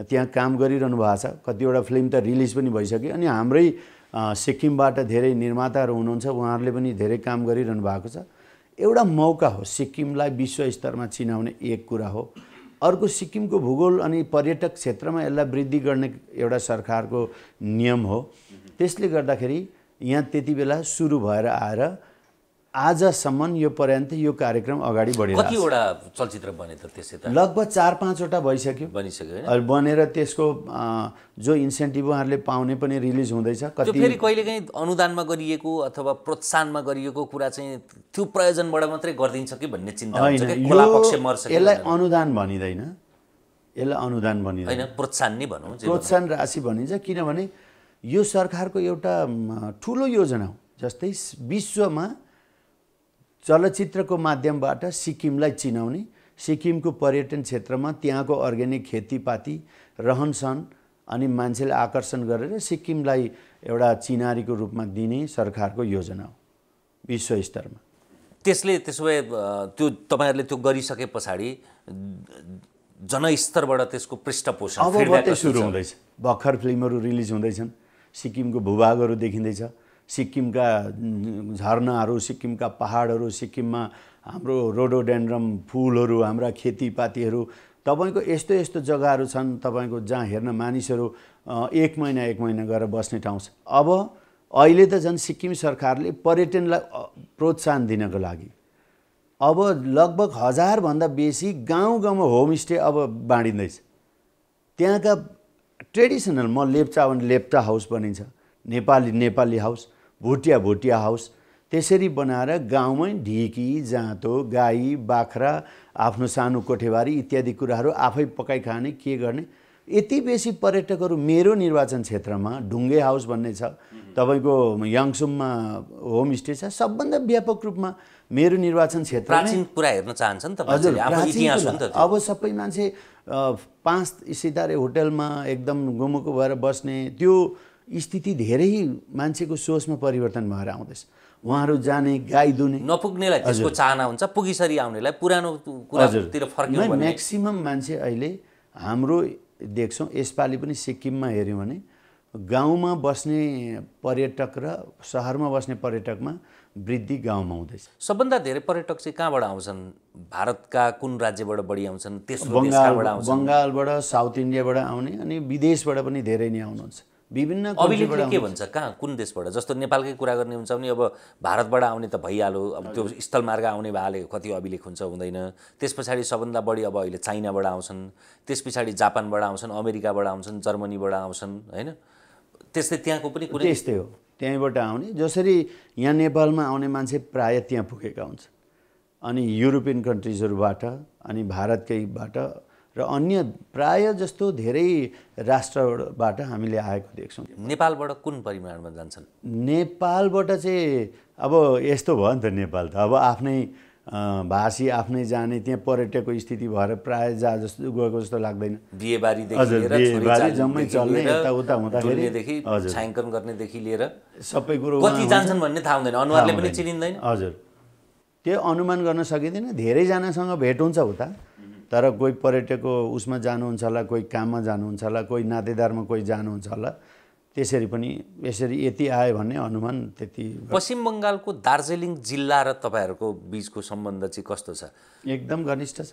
त्यहाँ काम गरिरहनु भएको छ। कतिवटा फिल्म त रिलिज पनि भइसक्यो। अनि हाम्रै सिक्किमबाट धेरै निर्माताहरू हुनुहुन्छ, उहाँहरूले पनि धेरै काम गरिरहनु भएको छ। एउटा मौका हो सिक्किमलाई विश्व स्तरमा चिनाउने, एक कुरा हो। अर्को सिक्किमको भूगोल अनि पर्यटक क्षेत्रमा यसलाई वृद्धि गर्ने एउटा सरकारको नियम हो। त्यसले गर्दाखेरि यहाँ त्यति बेला सुरु भएर आएर आजसम्म यो पर्यन्त यो कार्यक्रम अगाडि बढिरहेको छ। कतिवटा चलचित्र बने त त्यसै त? लगभग 4-5 वटा बनिसक्यो हैन? बनेर त्यसको जो इन्सेन्टिभ उहाँहरूले पाउने पनि रिलिज हुँदैछ। कति फेरि कहिलेकाहीँ अनुदानमा गरिएको अथवा प्रोत्साहनमा गरिएको कुरा चाहिँ त्यो प्रयोजनबाट मात्रै गरिदिन्छ कि भन्ने चिन्ता हुन्छ कि खोला पक्ष मर्छ कि? यसलाई अनुदान भनिदैन, यसलाई अनुदान भनिदैन, हैन प्रोत्साहन नै भनौँ, प्रोत्साहन राशि भनिन्छ। किनभने यो सरकारको एउटा ठुलो योजना हो। जस्तै विश्वमा चलचित्रको माध्यमबाट सिक्किमलाई चिनाउने, सिक्किमको पर्यटन क्षेत्रमा त्यहाँको अर्ग्यानिक खेतीपाती, रहनसहन अनि मान्छेले आकर्षण गरेर सिक्किमलाई एउटा चिनारीको रूपमा दिने सरकारको योजना हो विश्व स्तरमा। त्यसले त्यसो भए त्यो तपाईहरुले त्यो गरिसके पछाडि जनस्तरबाट त्यसको पृष्ठपोषण अब मात्रै सुरु हुँदैछ। भर्खर फिल्महरू रिलिज हुँदैछन्, सिक्किमको भूभागहरू देखिँदैछ, सिक्किमका झरनाहरू, सिक्किमका पहाडहरू, सिक्किममा हाम्रो रोडोडेन्ड्रम फुलहरू, हाम्रा खेतीपातीहरू, तपाईको यस्तो यस्तो जग्गाहरू छन् तपाईको जहाँ हेर्न मानिसहरू 1 महिना गएर बस्ने ठाउँ छ। अब अहिले त झन् सिक्किम सरकारले पर्यटनलाई प्रोत्साहन दिनको लागि अब लगभग 1000 भन्दा बेसी गाउँ-गाउँमा होमस्टे अब बाँडिँदैछ। त्यहाँका ट्रेडिसनल लेप्चा भने लेप्चा हाउस बनिन्छ, नेपाली हाउस, भुटिया हाउस, त्यसरी बनाएर गाउँमै ढिकी, जाँतो, गाई, बाख्रा, आफ्नो सानो कोठेबारी इत्यादि कुराहरू आफै पकाइ खाने, के गर्ने। यति बेसी पर्यटकहरू मेरो निर्वाचन क्षेत्रमा ढुङ्गे हाउस भन्ने छ, तपाईको याङसुममा होमस्टे छ। सबभन्दा व्यापक रूपमा मेरो निर्वाचन क्षेत्र प्राचीन कुरा हेर्न चाहन्छन् तपाईहरुले, आफ्नो इतिहास हो नि त। अब सबै मान्छे 5 सितारे होटलमा एकदम गुमुको भएर बस्ने त्यो स्थिति धेरै मान्छेको सोचमा परिवर्तन भएर आउँदैछ। उहाँहरू जाने, गाई दुने नपुग्नेलाई त्यसको चाहना हुन्छ, पुगिसरी आउनेलाई पुरानो कुरातिर फर्किनु भन्ने। म्याक्सिमम मान्छे अहिले हाम्रो देख्छौँ, यसपालि पनि सिक्किममा हेर्यौँ भने गाउँमा बस्ने पर्यटक र शहरमा बस्ने पर्यटकमा वृद्धि गाउँमा हुँदैछ। सबभन्दा धेरै पर्यटक चाहिँ कहाँबाट आउँछन्? भारतका कुन राज्यबाट बढी आउँछन्? तेस्रो देश कहाँबाट आउँछन्? बङ्गालबाट, साउथ इन्डियाबाट आउने अनि विदेशबाट पनि धेरै नै आउनुहुन्छ। विभिन्न अभिलेखले के भन्छ कहाँ कुन देशबाट? जस्तो नेपालकै कुरा गर्ने हुन्छ भने अब भारतबाट आउने त भइहाल्यो, अब त्यो स्थलमार्ग आउने भएले कति अभिलेख हुन्छ हुँदैन। त्यस पछाडि सबभन्दा बढी अब अहिले चाइनाबाट आउँछन्, त्यस पछाडि जापानबाट आउँछन्, अमेरिकाबाट आउँछन्, जर्मनीबाट आउँछन्, हैन? त्यस्तै त्यहाँको पनि कुनै त्यस्तै हो, त्यहीँबाट आउने। जसरी यहाँ नेपालमा आउने मान्छे प्राय त्यहाँ पुगेका हुन्छ, अनि युरोपियन कन्ट्रिजहरूबाट अनि भारतकैबाट र अन्य प्राय जस्तो धेरै राष्ट्रबाट हामीले आएको देख्छौँ। नेपालबाट कुन परिमाणमा जान्छन्? नेपालबाट चाहिँ अब यस्तो भयो नि त, नेपाल त अब आफ्नै भाषी आफ्नै जाने, त्यहाँ पर्यटकको स्थिति भएर प्राय जस्तो गएको जस्तो लाग्दैन। बिहेबारीदेखि लिएर जम्मै चल्ने यताउता हुँदाखेरि छायाङ्कन गर्नेदेखि लिएर सबै कुरो कति जान्छन् भन्ने थाहा हुँदैन, अनुहारले पनि चिनिँदैन। हजुर, त्यो अनुमान गर्न सकिँदैन। धेरैजनासँग भेट हुन्छ उता, तर कोही पर्यटकको उसमा जानुहुन्छ होला, कोही काममा जानुहुन्छ होला, कोही नातेदारमा कोही जानुहुन्छ होला। त्यसरी पनि यसरी यति आयो भन्ने अनुमान त्यति। पश्चिम बङ्गालको दार्जिलिङ जिल्ला र तपाईहरुको बीचको सम्बन्ध चाहिँ कस्तो छ? एकदम घनिष्ठ छ।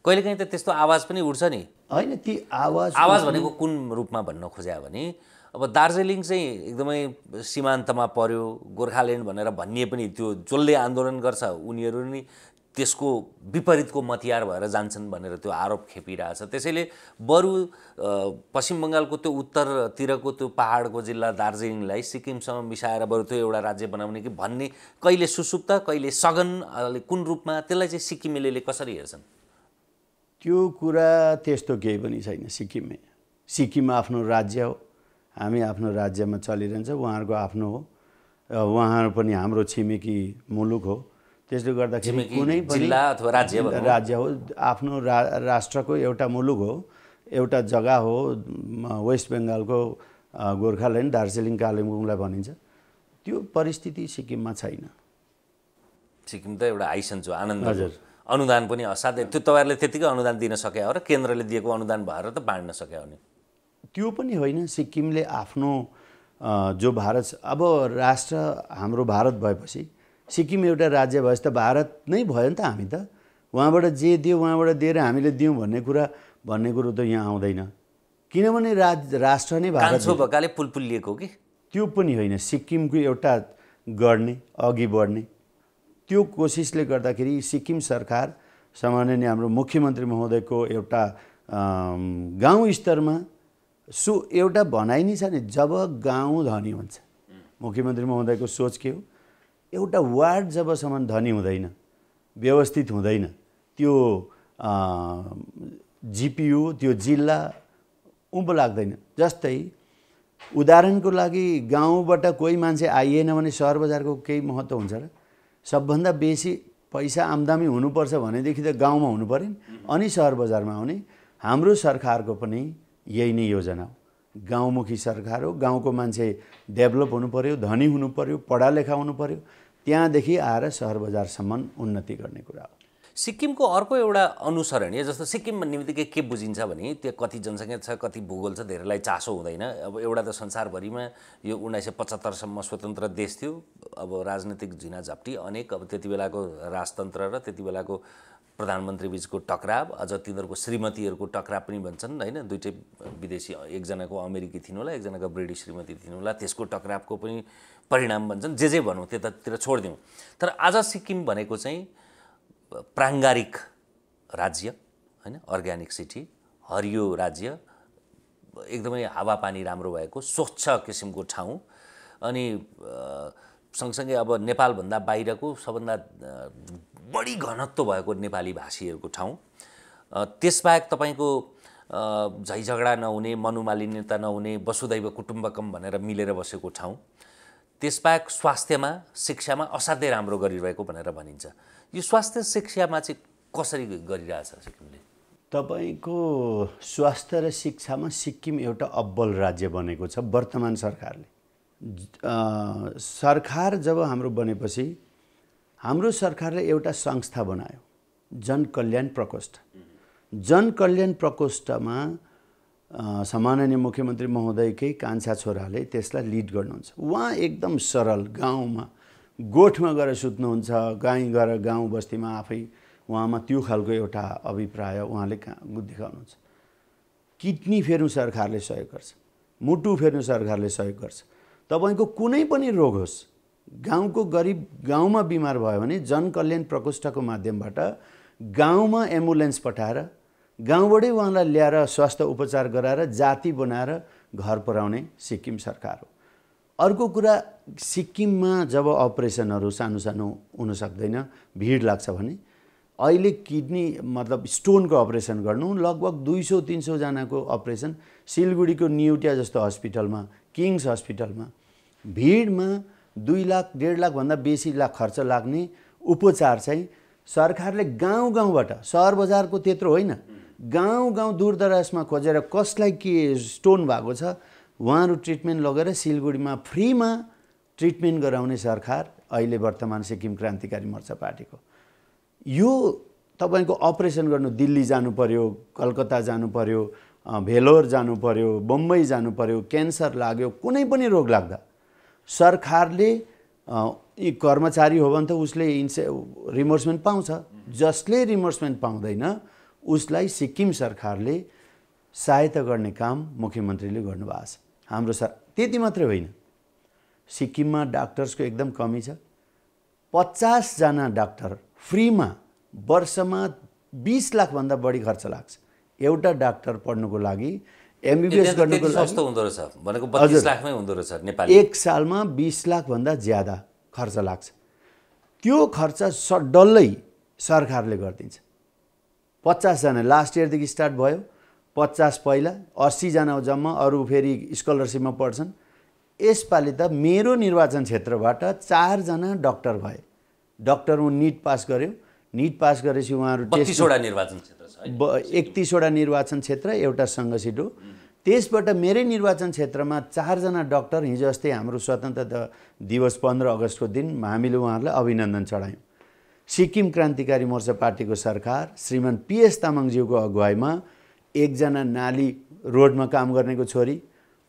कहिलेकाहीँ त त्यस्तो आवाज पनि उठ्छ नि? हैन, ती आवाज भनेको कुन रूपमा भन्न खोज्या भने अब दार्जिलिङ चाहिँ एकदमै सीमान्तमा पर्यो, गोर्खाल्यान्ड भनेर भनिए पनि त्यो जसले आन्दोलन गर्छ उनीहरू नि त्यसको विपरीतको मतियार भएर जान्छन् भनेर त्यो आरोप खेपिरहेछ। त्यसैले बरु पश्चिम बङ्गालको त्यो उत्तरतिरको त्यो पहाडको जिल्ला दार्जिलिङलाई सिक्किमसँग मिसाएर बरु त्यो एउटा राज्य बनाउने कि भन्ने कहिले सुसुप्त कहिले सघन कुन रूपमा त्यसलाई चाहिँ सिक्किमेलीले कसरी हेर्छन्? त्यो कुरा त्यस्तो केही पनि छैन। सिक्किम आफ्नो राज्य हो, हामी आफ्नो राज्यमा चलिरहन्छ, उहाँहरूको आफ्नो हो, उहाँहरू पनि हाम्रो छिमेकी मुलुक हो। त्यसले गर्दाखेरि कुनै पनि जिल्ला अथवा राज्य हो, आफ्नो राष्ट्रको एउटा मुलुक हो, एउटा जग्गा हो। वेस्ट बेङ्गालको गोर्खाल्यान्ड, दार्जिलिङ कालिम्पोङलाई भनिन्छ। त्यो परिस्थिति सिक्किममा छैन। सिक्किम त एउटा आइसन्चो आनन्द, अनुदान पनि असाध्यै, त्यो तपाईँहरूले त्यतिकै अनुदान दिन सके हो र केन्द्रले दिएको अनुदान भएर त बाँड्न सक्यो भने त्यो पनि होइन। सिक्किमले आफ्नो जो भारत, अब राष्ट्र हाम्रो भारत भएपछि सिक्किम एउटा राज्य भएपछि त भारत नै भयो नि त। हामी त उहाँबाट जे दियो उहाँबाट दिएर हामीले दियौँ भन्ने कुरो त यहाँ आउँदैन, किनभने राष्ट्र नै भारत भएकाले पुलपुलिएको कि त्यो पनि होइन। सिक्किमको एउटा गर्ने, अघि बढ्ने त्यो कोसिसले गर्दाखेरि सिक्किम सरकार, सामान्य हाम्रो मुख्यमन्त्री महोदयको एउटा गाउँ स्तरमा एउटा भनाइ नै छ नि, जब गाउँ धनी हुन्छ, मुख्यमन्त्री महोदयको सोच के हो, एउटा वार्ड जबसम्म धनी हुँदैन, व्यवस्थित हुँदैन, त्यो जिपियु त्यो जिल्ला उँभो लाग्दैन। जस्तै उदाहरणको लागि गाउँबाट कोही मान्छे आइएन भने सहर बजारको केही महत्त्व हुन्छ र? सबभन्दा बेसी पैसा आम्दानी हुनुपर्छ भनेदेखि त गाउँमा हुनु पर्यो अनि सहर बजारमा आउने। हाम्रो सरकारको पनि यही नै योजना हो। गाउँमुखी सरकार हो। गाउँको मान्छे डेभलप हुनु पर्यो, धनी हुनु पर्यो, पढालेखा हुनु पर्यो, त्यहाँदेखि आएर सहर बजारसम्म उन्नति गर्ने कुरा हो। सिक्किमको अर्को एउटा अनुसरणीय, जस्तो सिक्किम भन्ने बित्तिकै के बुझिन्छ भने त्यो कति जनसङ्ख्या छ, कति भूगोल छ, धेरैलाई चासो हुँदैन। अब एउटा त संसारभरिमा यो 1975सम्म स्वतन्त्र देश थियो। अब राजनीतिक झिनाझप्टी अनेक, अब त्यति बेलाको राजतन्त्र र त्यति बेलाको प्रधानमन्त्री बिचको टकराव, अझ तिनीहरूको श्रीमतीहरूको टकराव पनि भन्छन् होइन, दुइटै विदेशी, एकजनाको अमेरिकी थिइन् होला, एकजनाको ब्रिटिस श्रीमती थिइन् होला, त्यसको टकरावको पनि परिणाम भन्छन्। जे भनौँ त्यतातिर छोडिदिउँ। तर आज सिक्किम भनेको चाहिँ प्राङ्गारिक राज्य होइन, अर्ग्यानिक सिटी, हरियो राज्य, एकदमै हावापानी राम्रो भएको स्वच्छ किसिमको ठाउँ। अनि सँगसँगै अब नेपालभन्दा बाहिरको सबभन्दा बढी घनत्व भएको नेपाली भाषीहरूको ठाउँ। त्यसबाहेक तपाईँको झैझगडा नहुने, मनुमालिन्यता नहुने, वसुधैव कुटुम्बकम भनेर मिलेर बसेको ठाउँ। त्यसबाहेक स्वास्थ्यमा, शिक्षामा असाध्यै राम्रो गरिरहेको भनेर भनिन्छ। यो स्वास्थ्य शिक्षामा चाहिँ कसरी गरिरहेछ सिक्किमले? तपाईँको स्वास्थ्य र शिक्षामा सिक्किम एउटा अब्बल राज्य बनेको छ वर्तमान सरकारले। सरकार जब हाम्रो बनेपछि हाम्रो सरकारले एउटा संस्था बनायो, जनकल्याण प्रकोष्ठ। जनकल्याण प्रकोष्ठमा सम्माननीय मुख्यमन्त्री महोदयकै कान्छा छोराले त्यसलाई लिड गर्नुहुन्छ। उहाँ एकदम सरल, गाउँमा गोठमा गएर सुत्नुहुन्छ, गएर गाउँ बस्तीमा आफै उहाँमा त्यो खालको एउटा अभिप्राय उहाँले देखाउनुहुन्छ। किडनी फेर्नु सरकारले सहयोग गर्छ, मुटु फेर्नु सरकारले सहयोग गर्छ। तपाईँको कुनै पनि रोग होस्, गाउँको गरिब गाउँमा बिमार भयो भने जनकल्याण प्रकोष्ठको माध्यमबाट गाउँमा एम्बुलेन्स पठाएर गाउँबाटै उहाँलाई ल्याएर स्वास्थ्य उपचार गराएर जाति बनाएर घर पुर्याउने सिक्किम सरकार हो। अर्को कुरा, सिक्किममा जब अपरेसनहरू सानो सानो हुन सक्दैन, भिड लाग्छ भने अहिले किडनी मतलब स्टोनको अपरेसन गर्नु लगभग 200-300 जनाको अपरेसन सिलगढीको न्युटिया जस्तो हस्पिटलमा, किङ्स हस्पिटलमा भिडमा 2 लाख 1.5 लाख भन्दा बेसी लाख खर्च लाग्ने उपचार चाहिँ सरकारले गाउँ गाउँबाट, सहर बजारको त्यत्रो होइन, गाउँ गाउँ दूरदराजमा खोजेर कसलाई के स्टोन भएको छ उहाँहरू ट्रिटमेन्ट लगेर सिलगढीमा फ्रीमा ट्रिटमेन्ट गराउने सरकार अहिले वर्तमान सिक्किम क्रान्तिकारी मोर्चा पार्टीको। यो तपाईँको अपरेसन गर्नु दिल्ली जानु पर्यो, कलकत्ता जानु पर्यो, भेलोर जानु पर्यो, बम्बई जानु पर्यो, क्यान्सर लाग्यो, कुनै पनि रोग लाग्दा सरकारले कर्मचारी हो भने त उसले रिमर्समेन्ट पाउँछ। जसले रिमर्समेन्ट पाउँदैन उसलाई सिक्किम सरकारले सहायता गर्ने काम मुख्यमन्त्रीले गर्नुभएको छ। हाम्रो त्यति मात्रै होइन, सिक्किममा डाक्टर्सको एकदम कमी छ। 50 जना डाक्टर फ्रीमा वर्षमा 20 लाखभन्दा बढी खर्च लाग्छ एउटा डाक्टर पढ्नुको लागि, एमबिबिएस गर्नुको लागि। सस्तो हुँदो रहेछ भनेको 32 लाखमै हुँदो रहेछ नेपाली। एक सालमा 20 लाखभन्दा ज्यादा खर्च लाग्छ। त्यो खर्च डल्लै सरकारले गरिदिन्छ। 50 जना लास्ट इयरदेखि स्टार्ट भयो, 50 पहिला, 80 जना जम्मा, अरू फेरि स्कलरसिपमा पढ्छन्। यसपालि त मेरो निर्वाचन क्षेत्रबाट 4 जना डाक्टर भए। डाक्टर निट पास गर्यो, निट पास गरेपछि उहाँहरू 32 वटा निर्वाचन क्षेत्र छ, 31 वटा निर्वाचन क्षेत्र, एउटा सङ्घ सिट हो। त्यसबाट मेरै निर्वाचन क्षेत्रमा 4 जना डाक्टर हिजो अस्ति हाम्रो स्वतन्त्रता दिवस 15 अगस्तको दिन हामीले उहाँहरूलाई अभिनन्दन चढायौँ। सिक्किम क्रान्तिकारी मोर्चा पार्टीको सरकार श्रीमान PS तामाङज्यूको अगुवाईमा एकजना नाली रोडमा काम गर्नेको छोरी,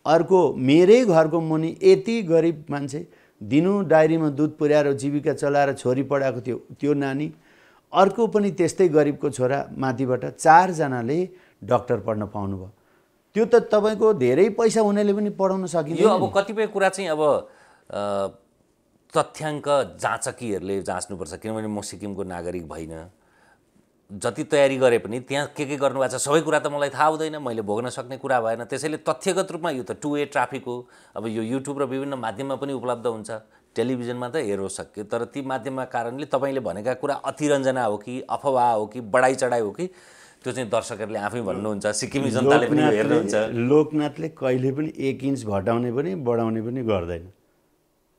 अर्को मेरै घरको मुनि यति गरिब मान्छे दिनु डायरीमा दुध पुर्याएर जीविका चलाएर छोरी पढाएको थियो त्यो नानी, अर्को पनि त्यस्तै गरिबको छोरा माथिबाट 4 जनाले डाक्टर पढ्न पाउनुभयो। त्यो त तपाईको धेरै पैसा हुनेले पनि पढाउन सकिन्छ। यो अब कतिपय कुरा चाहिँ अब तथ्याङ्क जाँचकीहरूले जाँच्नुपर्छ, किनभने म सिक्किमको नागरिक भइन, जति तयारी गरे पनि त्यहाँ के गर्नुभएको छ सबै कुरा त मलाई थाहा हुँदैन, मैले भोग्न सक्ने कुरा भएन। त्यसैले तथ्यगत रूपमा यो त 2 वे ट्राफिक हो। अब यो युट्युब र विभिन्न माध्यममा पनि उपलब्ध हुन्छ, टेलिभिजनमा त हेर्न सक्यो, तर ती माध्यमका कारणले तपाईँले भनेका कुरा अतिरञ्जना हो कि अफवाह हो कि बढाइ चढाइ हो कि त्यो चाहिँ दर्शकहरूले आफै भन्नुहुन्छ, सिक्किमी जनताले पनि हेर्नुहुन्छ। लोकनाथले कहिले पनि 1 इन्च घटाउने पनि बढाउने पनि गर्दैन।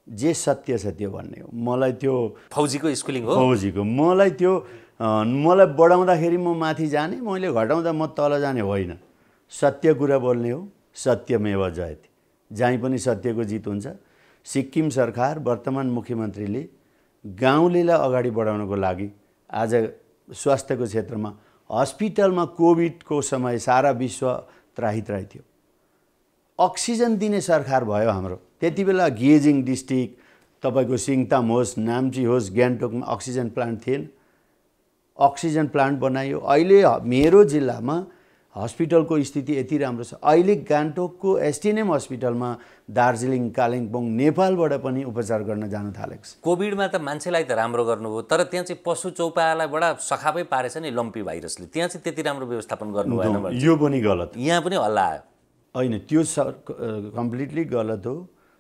जे सत्य छ त्यो भन्ने हो। मलाई त्यो फौजीको स्कुलिङ हो, फौजीको मलाई त्यो मलाई बढाउँदाखेरि म माथि जाने, मैले घटाउँदा म तल जाने होइन। सत्य कुरा बोल्ने हो, सत्यमेव जयते। जहीँ पनि सत्यको जित हुन्छ। सिक्किम सरकार वर्तमान मुख्यमन्त्रीले गाउँलेलाई अगाडि बढाउनको लागि आज स्वास्थ्यको क्षेत्रमा हस्पिटलमा कोभिडको समय सारा विश्व त्राही थियो, अक्सिजन दिने सरकार भयो हाम्रो। त्यति बेला गेजिङ डिस्ट्रिक्ट, तपाईँको सिङताम होस्, नाम्ची होस्, गान्तोकमा अक्सिजन प्लान्ट थिएन, अक्सिजन प्लान्ट बनायो। अहिले मेरो जिल्लामा हस्पिटलको स्थिति यति राम्रो छ, अहिले गान्तोकको एसटिएनएम हस्पिटलमा दार्जिलिङ, कालिम्पोङ, नेपालबाट पनि उपचार गर्न जान थालेको छ। कोभिडमा त मान्छेलाई त राम्रो गर्नुभयो, तर त्यहाँ चाहिँ पशु चौपायालाई बडा सखापै पारेछ नि लम्पी भाइरसले, त्यहाँ चाहिँ त्यति राम्रो व्यवस्थापन गर्नु भएन। यो पनि गलत, यहाँ पनि हल्ला आयो होइन, त्यो कम्प्लिटली गलत हो।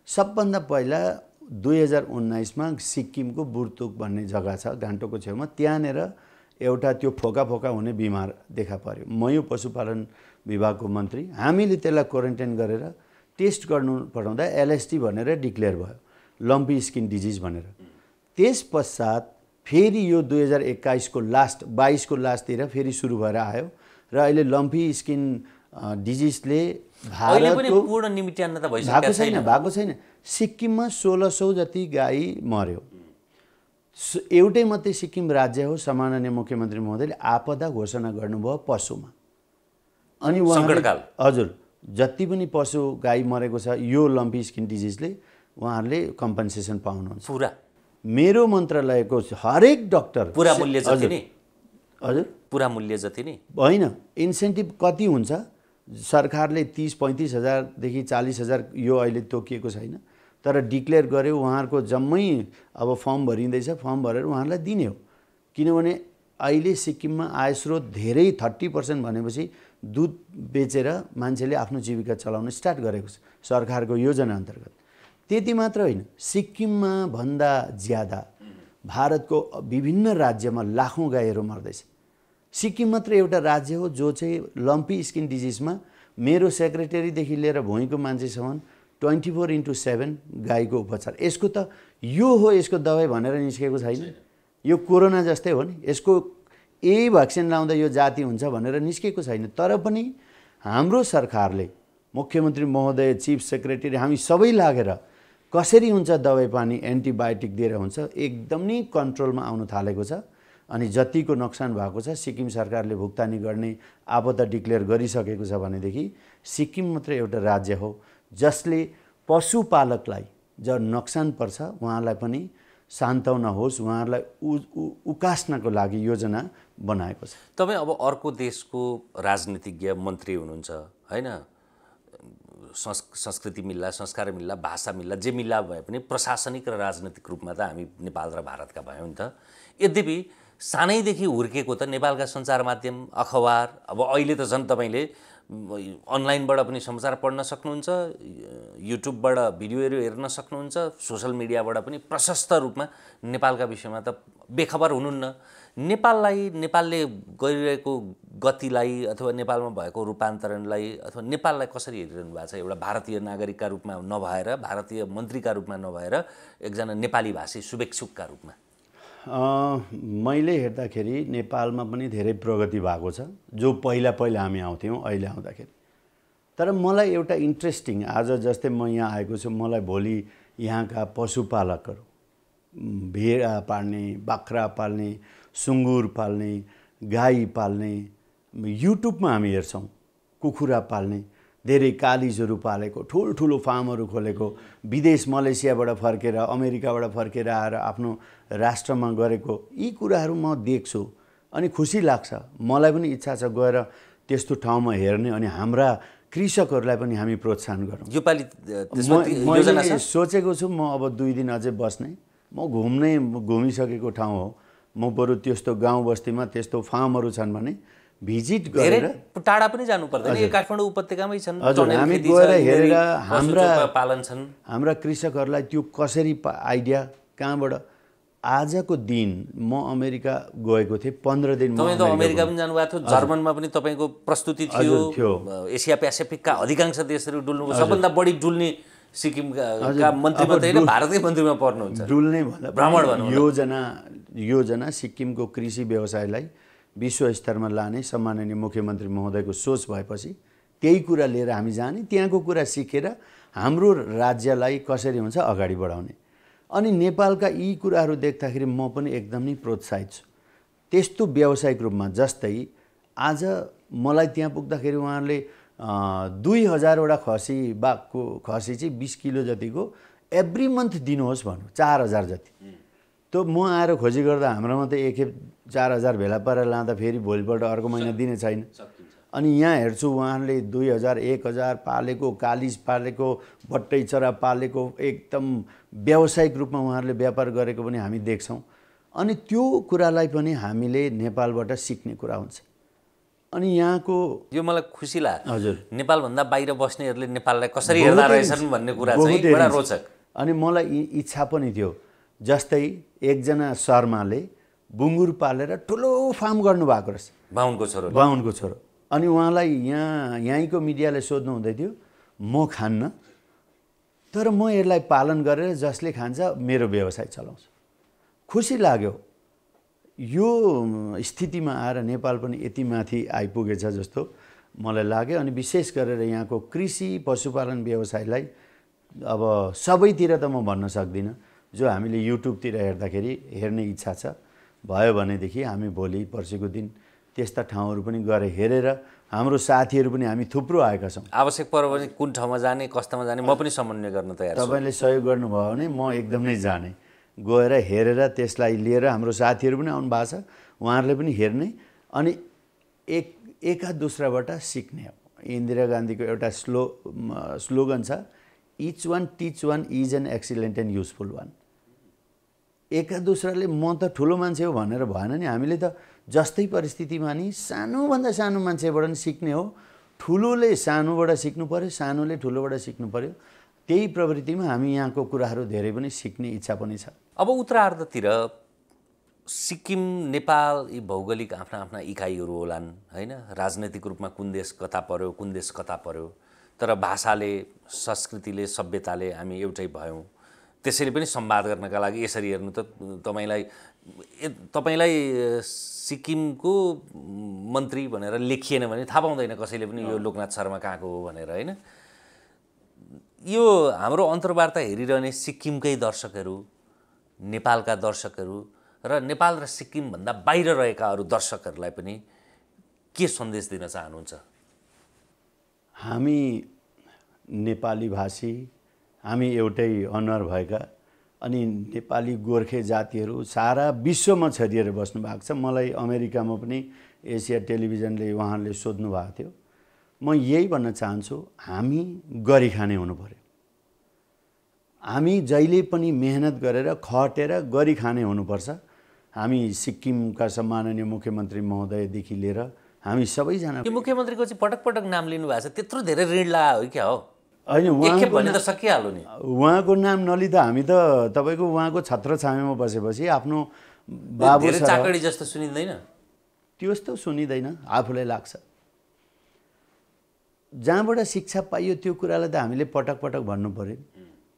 सबभन्दा पहिला 2019मा सिक्किमको बुर्तुक भन्ने जग्गा छ गान्तोकको छेउमा, त्यहाँनिर एउटा त्यो फोका हुने बिमार देखा पर्यो। म यो पशुपालन विभागको मन्त्री, हामीले त्यसलाई क्वारेन्टाइन गरेर टेस्ट गर्नु पठाउँदा LST भनेर डिक्लेयर भयो, लम्पी स्किन डिजिज भनेर। त्यस पश्चात फेरि यो 2021को लास्ट 22को लास्टतिर फेरि सुरु भएर आयो र अहिले लम्पी स्किन डिजिजले भारतको पूर्ण निमित्यान्न त भइसकेको छैन। सिक्किममा 1600 जति गाई मर्यो। एउटै मात्रै सिक्किम राज्य हो सम्माननीय मुख्यमन्त्री महोदयले आपदा घोषणा गर्नुभयो पशुमा, अनि सङ्कटकाल। हजुर, जति पनि पशु गाई मरेको छ यो लम्पी स्किन डिजिजले उहाँहरूले कम्पन्सेसन पाउनुहुन्छ। पुरा मेरो मन्त्रालयको हरेक डाक्टर पुरा मूल्य जति नि, हजुर पुरा मूल्य जति नि होइन, इन्सेन्टिभ कति हुन्छ सरकारले 30-35 हजारदेखि 40 हजार यो अहिले तोकिएको छैन, तर डिक्लेयर गर्यो उहाँहरूको जम्मै अब फर्म भरिँदैछ, फर्म भरेर उहाँहरूलाई दिने हो। किनभने अहिले सिक्किममा आय स्रोत धेरै 30% भनेपछि दुध बेचेर मान्छेले आफ्नो जीविका चलाउन स्टार्ट गरेको छ सरकारको योजना अन्तर्गत। त्यति मात्र होइन, सिक्किममा भन्दा ज्यादा भारतको विभिन्न राज्यमा लाखौँ गाईहरू मर्दैछ। सिक्किम मात्र एउटा राज्य हो जो चाहिँ लम्पी स्किन डिजिजमा मेरो सेक्रेटरीदेखि लिएर भुइँको मान्छेसम्म 24/7 गाईको उपचार। यसको त यो हो, यसको दबाई भनेर निस्केको छैन। यो कोरोना जस्तै हो नि, यसको यही भ्याक्सिन लाउँदा यो जाति हुन्छ भनेर निस्केको छैन। तर पनि हाम्रो सरकारले, मुख्यमन्त्री महोदय, चिफ सेक्रेटरी, हामी सबै लागेर कसरी हुन्छ दबाई पानी एन्टिबायोटिक दिएर हुन्छ एकदम नै कन्ट्रोलमा आउन थालेको छ। अनि जतिको नोक्सान भएको छ सिक्किम सरकारले भुक्तानी गर्ने आपदा डिक्लेयर गरिसकेको छ भनेदेखि सिक्किम मात्र एउटा राज्य हो जसले पशुपालकलाई जब नोक्सान पर्छ उहाँलाई पनि सान्त्वना होस्, उहाँहरूलाई उकास्नको लागि योजना बनाएको छ। तपाईँ अब अर्को देशको राजनीतिज्ञ मन्त्री हुनुहुन्छ हैन, संस्कृति मिल्ला, संस्कार मिल्ला, भाषा मिल्ला, जे मिल्ला भए पनि प्रशासनिक र राजनीतिक रूपमा त हामी नेपाल र भारतका भयौँ नि त। यद्यपि सानैदेखि हुर्केको त नेपालका सञ्चार माध्यम, अखबार, अब अहिले त झन् तपाईँले अनलाइनबाट पनि समाचार पढ्न सक्नुहुन्छ, युट्युबबाट भिडियोहरू हेर्न सक्नुहुन्छ, सोसल मिडियाबाट पनि प्रशस्त रूपमा नेपालका विषयमा त बेखबर हुनुहुन्न। नेपालले गरिरहेको गतिलाई अथवा नेपालमा भएको रूपान्तरणलाई अथवा नेपाललाई कसरी हेरिरहनु भएको छ एउटा भारतीय नागरिकका रूपमा नभएर, भारतीय मन्त्रीका रूपमा नभएर, एकजना नेपाली भाषी शुभेच्छुकका रूपमा? मैले हेर्दाखेरि नेपालमा पनि धेरै प्रगति भएको छ, जो पहिला हामी आउँथ्यौँ अहिले आउँदाखेरि। तर मलाई एउटा इन्ट्रेस्टिङ, आज जस्तै म यहाँ आएको छु, मलाई भोलि यहाँका पशुपालकहरू, भेडा पाल्ने, बाख्रा पाल्ने, सुँगुर पाल्ने, गाई पाल्ने, युट्युबमा हामी हेर्छौँ कुखुरा पाल्ने, धेरै कालिजहरू पालेको, ठुल्ठुलो फार्महरू खोलेको, विदेश मलेसियाबाट फर्केर, अमेरिकाबाट फर्केर आएर आफ्नो राष्ट्रमा गरेको, यी कुराहरू म देख्छु अनि खुसी लाग्छ। मलाई पनि इच्छा छ गएर त्यस्तो ठाउँमा हेर्ने अनि हाम्रा कृषकहरूलाई पनि हामी प्रोत्साहन गरौँ। योपालि मैले सोचेको छु म अब 2 दिन अझै बस्ने, म घुमिसकेको ठाउँ हो, म बरु त्यस्तो गाउँ बस्तीमा त्यस्तो फार्महरू छन् भने भिजिट गरेर, टाढा पनि जानु पर्दैन, काठमाडौँ उपत्यकामै छन्, हामी गएर हेरेर हाम्रा कृषकहरूलाई त्यो कसरी आइडिया कहाँबाट। आजको दिन म अमेरिका गएको थिएँ, 15 दिन। तपाईँ त अमेरिका पनि जानुभएको थियो, जर्मनमा पनि तपाईँको प्रस्तुति थियो, एसिया पेसिफिकका अधिकांश देशहरू डुल्नुभयो, सबभन्दा बढी डुल्ने सिक्किमका मन्त्रीमा त होइन भारतीय मन्त्रीमा पर्नुहुन्छ। डुल्ने भन्दा भ्रमण योजना सिक्किमको कृषि व्यवसायलाई विश्व स्तरमा लाने सम्माननीय मुख्यमन्त्री महोदयको सोच भएपछि त्यही कुरा लिएर हामी जाने, त्यहाँको कुरा सिकेर हाम्रो राज्यलाई कसरी हुन्छ अगाडि बढाउने। अनि नेपालका यी कुराहरू देख्दाखेरि म पनि एकदमै प्रोत्साहित छु त्यस्तो व्यावसायिक रूपमा। जस्तै आज मलाई त्यहाँ पुग्दाखेरि उहाँहरूले 2000वटा खसी चाहिँ 20 किलो जतिको एभ्री मन्थ दिनुहोस् भन्नु, 4000 जति। त म आएर खोजी गर्दा हाम्रोमा त एकखेप 4000 भेला पारेर लाँदा फेरि भोलिपल्ट अर्को महिना दिने छैन। अनि यहाँ हेर्छु उहाँहरूले 2000 1000 पालेको, कालिज पालेको, भट्टै चरा पालेको, एकदम व्यावसायिक रूपमा उहाँहरूले व्यापार गरेको पनि हामी देख्छौँ। अनि त्यो कुरालाई पनि हामीले नेपालबाट सिक्ने कुरा हुन्छ। अनि यहाँको यो मलाई खुसी लाग्यो। हजुर, नेपालभन्दा बाहिर बस्नेहरूले नेपाललाई कसरी हेर्दा रहेछन् भन्ने कुरा चाहिँ बडा रोचक। अनि मलाई इच्छा पनि थियो, जस्तै एकजना शर्माले बुङ्गुर पालेर ठुलो फार्म गर्नुभएको रहेछ, बाहुनको छोरो। अनि उहाँलाई यहीँको मिडियाले सोध्नु हुँदै थियो, म खान्न, तर म यसलाई पालन गरेर जसले खान्छ मेरो व्यवसाय चलाउँछु। खुसी लाग्यो। यो स्थितिमा आएर नेपाल पनि यति माथि आइपुगेछ जस्तो मलाई लाग्यो। अनि विशेष गरेर यहाँको कृषि पशुपालन व्यवसायलाई अब सबैतिर त म भन्न सक्दिनँ, जो हामीले युट्युबतिर हेर्दाखेरि हेर्ने इच्छा छ, भयो भनेदेखि हामी भोलि पर्सिको दिन त्यस्ता ठाउँहरू पनि गएर हेरेर हाम्रो साथीहरू पनि हामी थुप्रो आएका छौँ। आवश्यक पर्यो भने कुन ठाउँमा जाने, कस्तामा जाने म पनि समन्वय गर्न तयार छु। तपाईँले सहयोग गर्नुभयो भने म एकदमै जाने, गएर हेरेर त्यसलाई लिएर हाम्रो साथीहरू पनि आउनु भएको छ, उहाँहरूले पनि हेर्ने अनि एका दोस्राबाट सिक्ने हो। इन्दिरा गान्धीको एउटा स्लोगन छ, each one teach one is an excellent and useful one. एका दोस्राले म त ठुलो मान्छे हो भनेर भएन नि, हामीले त जस्तै परिस्थितिमा नि सानोभन्दा सानो मान्छेबाट नि सिक्ने हो। ठुलोले सानोबाट सिक्नु पर्यो, सानोले ठुलोबाट सिक्नु पर्यो। त्यही प्रवृत्तिमा हामी यहाँको कुराहरू धेरै पनि सिक्ने इच्छा पनि छ। अब उत्तरार्धतिर सिक्किम नेपाल यी भौगोलिक आफ्ना आफ्ना इकाइहरू होलान् होइन, राजनैतिक रूपमा कुन देश कता पर्यो, कुन देश कता पर्यो, तर भाषाले, संस्कृतिले, सभ्यताले हामी एउटै भयौँ। त्यसैले पनि संवाद गर्नका लागि यसरी हेर्नु त तपाईलाई सिक्किमको मन्त्री भनेर लेखिएन भने थाहा पाउँदैन कसैले पनि यो लोकनाथ शर्मा कहाँको हो भनेर होइन। यो हाम्रो अन्तर्वार्ता हेरिरहने सिक्किमकै दर्शकहरू, नेपालका दर्शकहरू र नेपाल र सिक्किमभन्दा बाहिर रहेका अरू दर्शकहरूलाई पनि के सन्देश दिन चाहनुहुन्छ? हामी नेपाली भाषी, हामी एउटै अनुहार भएका अनि नेपाली गोर्खे जातिहरू सारा विश्वमा छरिएर बस्नु भएको छ। मलाई अमेरिकामा पनि एसिया टेलिभिजनले उहाँले सोध्नु भएको थियो, म यही भन्न चाहन्छु, हामी गरी खाने हुनु पर्यो। हामी जहिले पनि मेहनत गरेर खटेर गरी खाने हुनुपर्छ। हामी सिक्किमका सम्माननीय मुख्यमन्त्री महोदयदेखि लिएर हामी सबैजना, यो मुख्यमन्त्रीको चाहिँ पटक पटक नाम लिनु भएको छ, त्यत्रो धेरै ऋण लाग्यो हो क्या हो? होइन, एकखेप भने त सकिहाल्यो नि। उहाँको नाम नलिँदा हामी त तपाईँको उहाँको छत्रछायामा बसेपछि आफ्नो बाबु धेरै चाकडी जस्तो सुनिँदैन? त्यस्तो सुनिँदैन, आफूलाई लाग्छ। जहाँबाट शिक्षा पाइयो त्यो कुरालाई त हामीले पटक पटक भन्नु पर्यो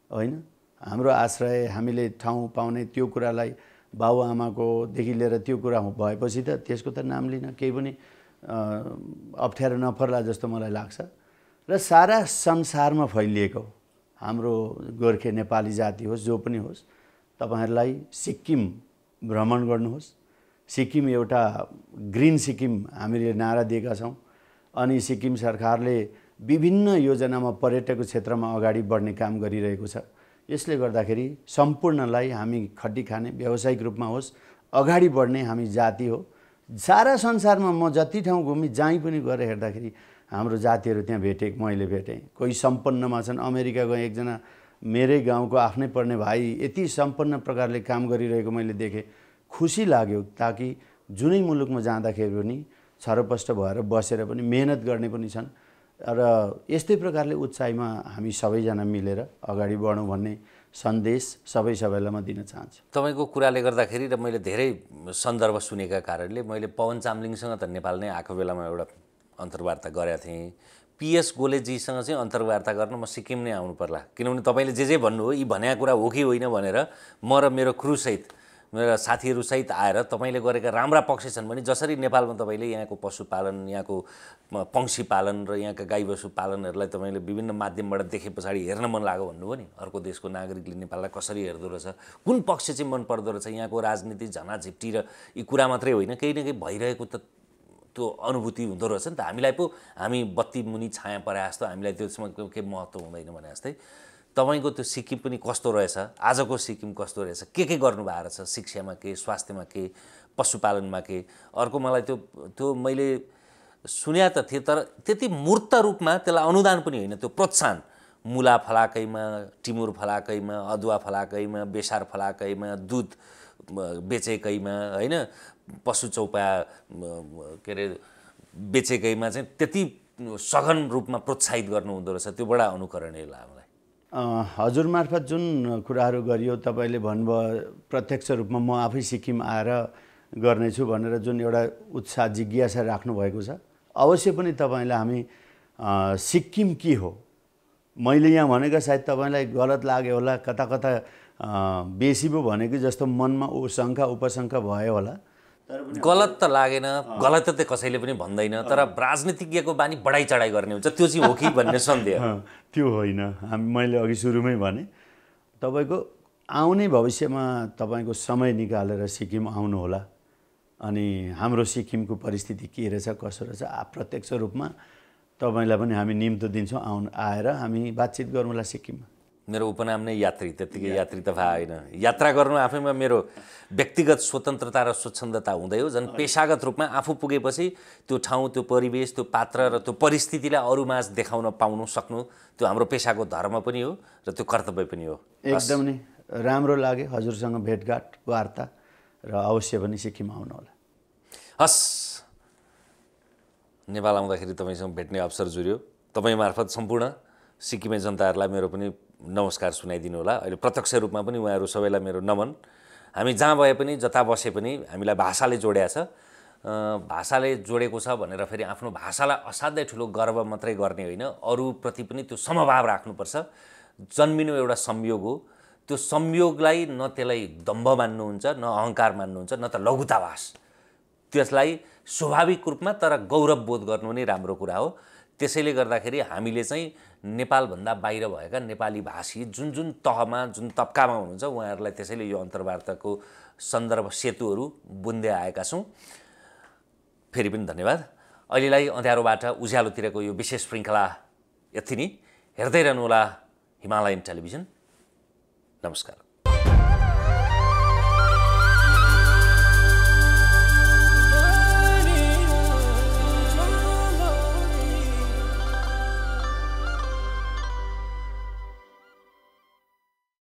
होइन? हाम्रो आश्रय, हामीले ठाउँ पाउने त्यो कुरालाई बाबुआमाकोदेखि लिएर त्यो कुरा भएपछि त त्यसको त नाम लिन केही पनि अप्ठ्यारो नपर्ला जस्तो मलाई लाग्छ। र सारा संसारमा फैलिएको हाम्रो गोर्खे नेपाली जाति होस्, जो पनि होस्, तपाईँहरूलाई सिक्किम भ्रमण गर्नुहोस्। सिक्किम एउटा ग्रिन सिक्किम हामीले नारा दिएका छौँ अनि सिक्किम सरकारले विभिन्न योजनामा पर्यटकको क्षेत्रमा अगाडि बढ्ने काम गरिरहेको छ। यसले गर्दाखेरि सम्पूर्णलाई हामी खटी खाने, व्यावसायिक रूपमा होस्, अगाडि बढ्ने हामी जाति हो। सारा संसारमा म जति ठाउँ घुमी जहीँ पनि गएर हेर्दाखेरि हाम्रो जातिहरू त्यहाँ भेटेँ, मैले भेटेँ। कोही सम्पन्नमा छन्, अमेरिका गएँ, एकजना मेरै गाउँको आफ्नै पर्ने भाइ यति सम्पन्न प्रकारले काम गरिरहेको मैले देखेँ, खुसी लाग्यो। ताकि जुनै मुलुकमा जाँदाखेरि पनि छरपष्ट भएर बसेर पनि मेहनत गर्ने पनि छन्। र यस्तै प्रकारले उचाइमा हामी सबैजना मिलेर अगाडि बढौँ भन्ने सन्देश सबैलाई म दिन चाहन्छु। तपाईँको कुराले गर्दाखेरि र मैले धेरै सन्दर्भ सुनेका कारणले मैले पवन चामलिङसँग त नेपाल नै आएको बेलामा एउटा अन्तर्वार्ता गरेका थिएँ। PS गोलेजीसँग चाहिँ अन्तर्वार्ता गर्न म सिक्किम नै आउनु पर्ला, किनभने तपाईँले जे भन्नुभयो यी भनेका कुरा हो कि होइन भनेर म र मेरो क्रुसहित, मेरा साथीहरूसहित आएर तपाईँले गरेका राम्रा पक्ष छन् भने, जसरी नेपालमा तपाईँले यहाँको पशुपालन, यहाँको पंक्षी पालन र यहाँका गाईबस्तु पालनहरूलाई तपाईँले विभिन्न माध्यमबाट देखे पछाडि हेर्न मन लाग्यो भन्नुभयो नि। अर्को देशको नागरिकले नेपाललाई कसरी हेर्दो रहेछ, कुन पक्ष चाहिँ मन पर्दो रहेछ, यहाँको राजनीति झनाझिप्टी र यी कुरा मात्रै होइन, केही न केही भइरहेको त त्यो अनुभूति हुँदो रहेछ नि त। हामीलाई पो हामी बत्ती मुनि छाया परे जस्तो हामीलाई त्यसमा केही महत्त्व हुँदैन भने जस्तै तपाईँको त्यो सिक्किम पनि कस्तो रहेछ, आजको सिक्किम कस्तो रहेछ, के गर्नुभएको रहेछ, शिक्षामा के, स्वास्थ्यमा के, पशुपालनमा के। अर्को मलाई त्यो मैले सुन्या त थिएँ, तर त्यति मूर्त रूपमा त्यसलाई अनुदान पनि होइन, त्यो प्रोत्साहन मुला फलाकैमा, टिमुर फलाकैमा, अदुवा फलाकैमा, बेसार फलाकैमा, दुध बेचेकैमा होइन, पशु चौपा के अरे बेचेकैमा चाहिँ त्यति सघन रूपमा प्रोत्साहित गर्नुहुँदो रहेछ। त्यो बडा अनुकरणीय लाग्यो मलाई। हजुर मार्फत जुन कुराहरू गरियो, तपाईँले भन्नुभयो प्रत्यक्ष रूपमा म आफै सिक्किम आएर गर्नेछु भनेर जुन एउटा उत्साह जिज्ञासा राख्नुभएको छ, अवश्य पनि तपाईँलाई हामी सिक्किम के हो, मैले यहाँ भनेको सायद तपाईँलाई गलत लाग्यो होला, कता कता बेसी पो भनेको जस्तो मनमा शङ्का उपशङ्का भयो होला। गलत त लागेन, गलत त कसैले पनि भन्दैन, तर राजनीतिज्ञको बानी बढाइ चढाइ गर्ने हुन्छ, त्यो चाहिँ हो कि भन्ने सन्देह। त्यो होइन, मैले अघि सुरुमै भने तपाईँको आउने भविष्यमा तपाईँको समय निकालेर सिक्किम आउनु होला अनि हाम्रो सिक्किमको परिस्थिति के रहेछ, कसो रहेछ प्रत्यक्ष रूपमा तपाईँलाई पनि हामी निम्तो दिन्छौँ। आएर हामी बातचित गरौँला सिक्किममा। मेरो उपनाम नै यात्री, त्यत्तिकै यात्री त भए होइन। यात्रा गर्नु आफैमा मेरो व्यक्तिगत स्वतन्त्रता र स्वच्छन्दता हुँदै हो। झन् पेशागत रूपमा आफू पुगेपछि त्यो ठाउँ, त्यो परिवेश, त्यो पात्र र त्यो परिस्थितिलाई अरूमाझ देखाउन पाउनु सक्नु, त्यो हाम्रो पेशाको धर्म पनि हो र त्यो कर्तव्य पनि हो। एकदम नै राम्रो लाग्यो हजुरसँग भेटघाट वार्ता, र अवश्य पनि सिक्किम आउनु होला। हस्, नेपाल आउँदाखेरि तपाईँसँग भेट्ने अवसर जुर्यो। तपाईँ मार्फत सम्पूर्ण सिक्किमे जनताहरूलाई मेरो पनि नमस्कार सुनाइदिनु होला। अहिले प्रत्यक्ष रूपमा पनि उहाँहरू सबैलाई मेरो नमन। हामी जहाँ भए पनि, जता बसे पनि हामीलाई भाषाले जोडेको छ। भाषाले जोडेको छ भनेर फेरि आफ्नो भाषालाई असाध्यै ठुलो गर्व मात्रै गर्ने होइन, अरूप्रति पनि त्यो समभाव राख्नुपर्छ। जन्मिनु एउटा संयोग हो, त्यो संयोगलाई न त्यसलाई दम्भ मान्नुहुन्छ, न अहङ्कार मान्नुहुन्छ, न त लघुतावास। त्यसलाई स्वाभाविक रूपमा तर गौरव बोध गर्नु नै राम्रो कुरा हो। त्यसैले गर्दाखेरि हामीले चाहिँ नेपालभन्दा बाहिर भएका नेपाली भाषी जुन जुन तहमा, जुन तब्कामा हुनुहुन्छ उहाँहरूलाई त्यसैले यो अन्तर्वार्ताको सन्दर्भ सेतुहरू बुन्दै आएका छौँ। फेरि पनि धन्यवाद। अहिलेलाई अँध्यारोबाट उज्यालोतिरको यो विशेष श्रृङ्खला यति नै। हेर्दै रहनुहोला हिमालयन टेलिभिजन। नमस्कार।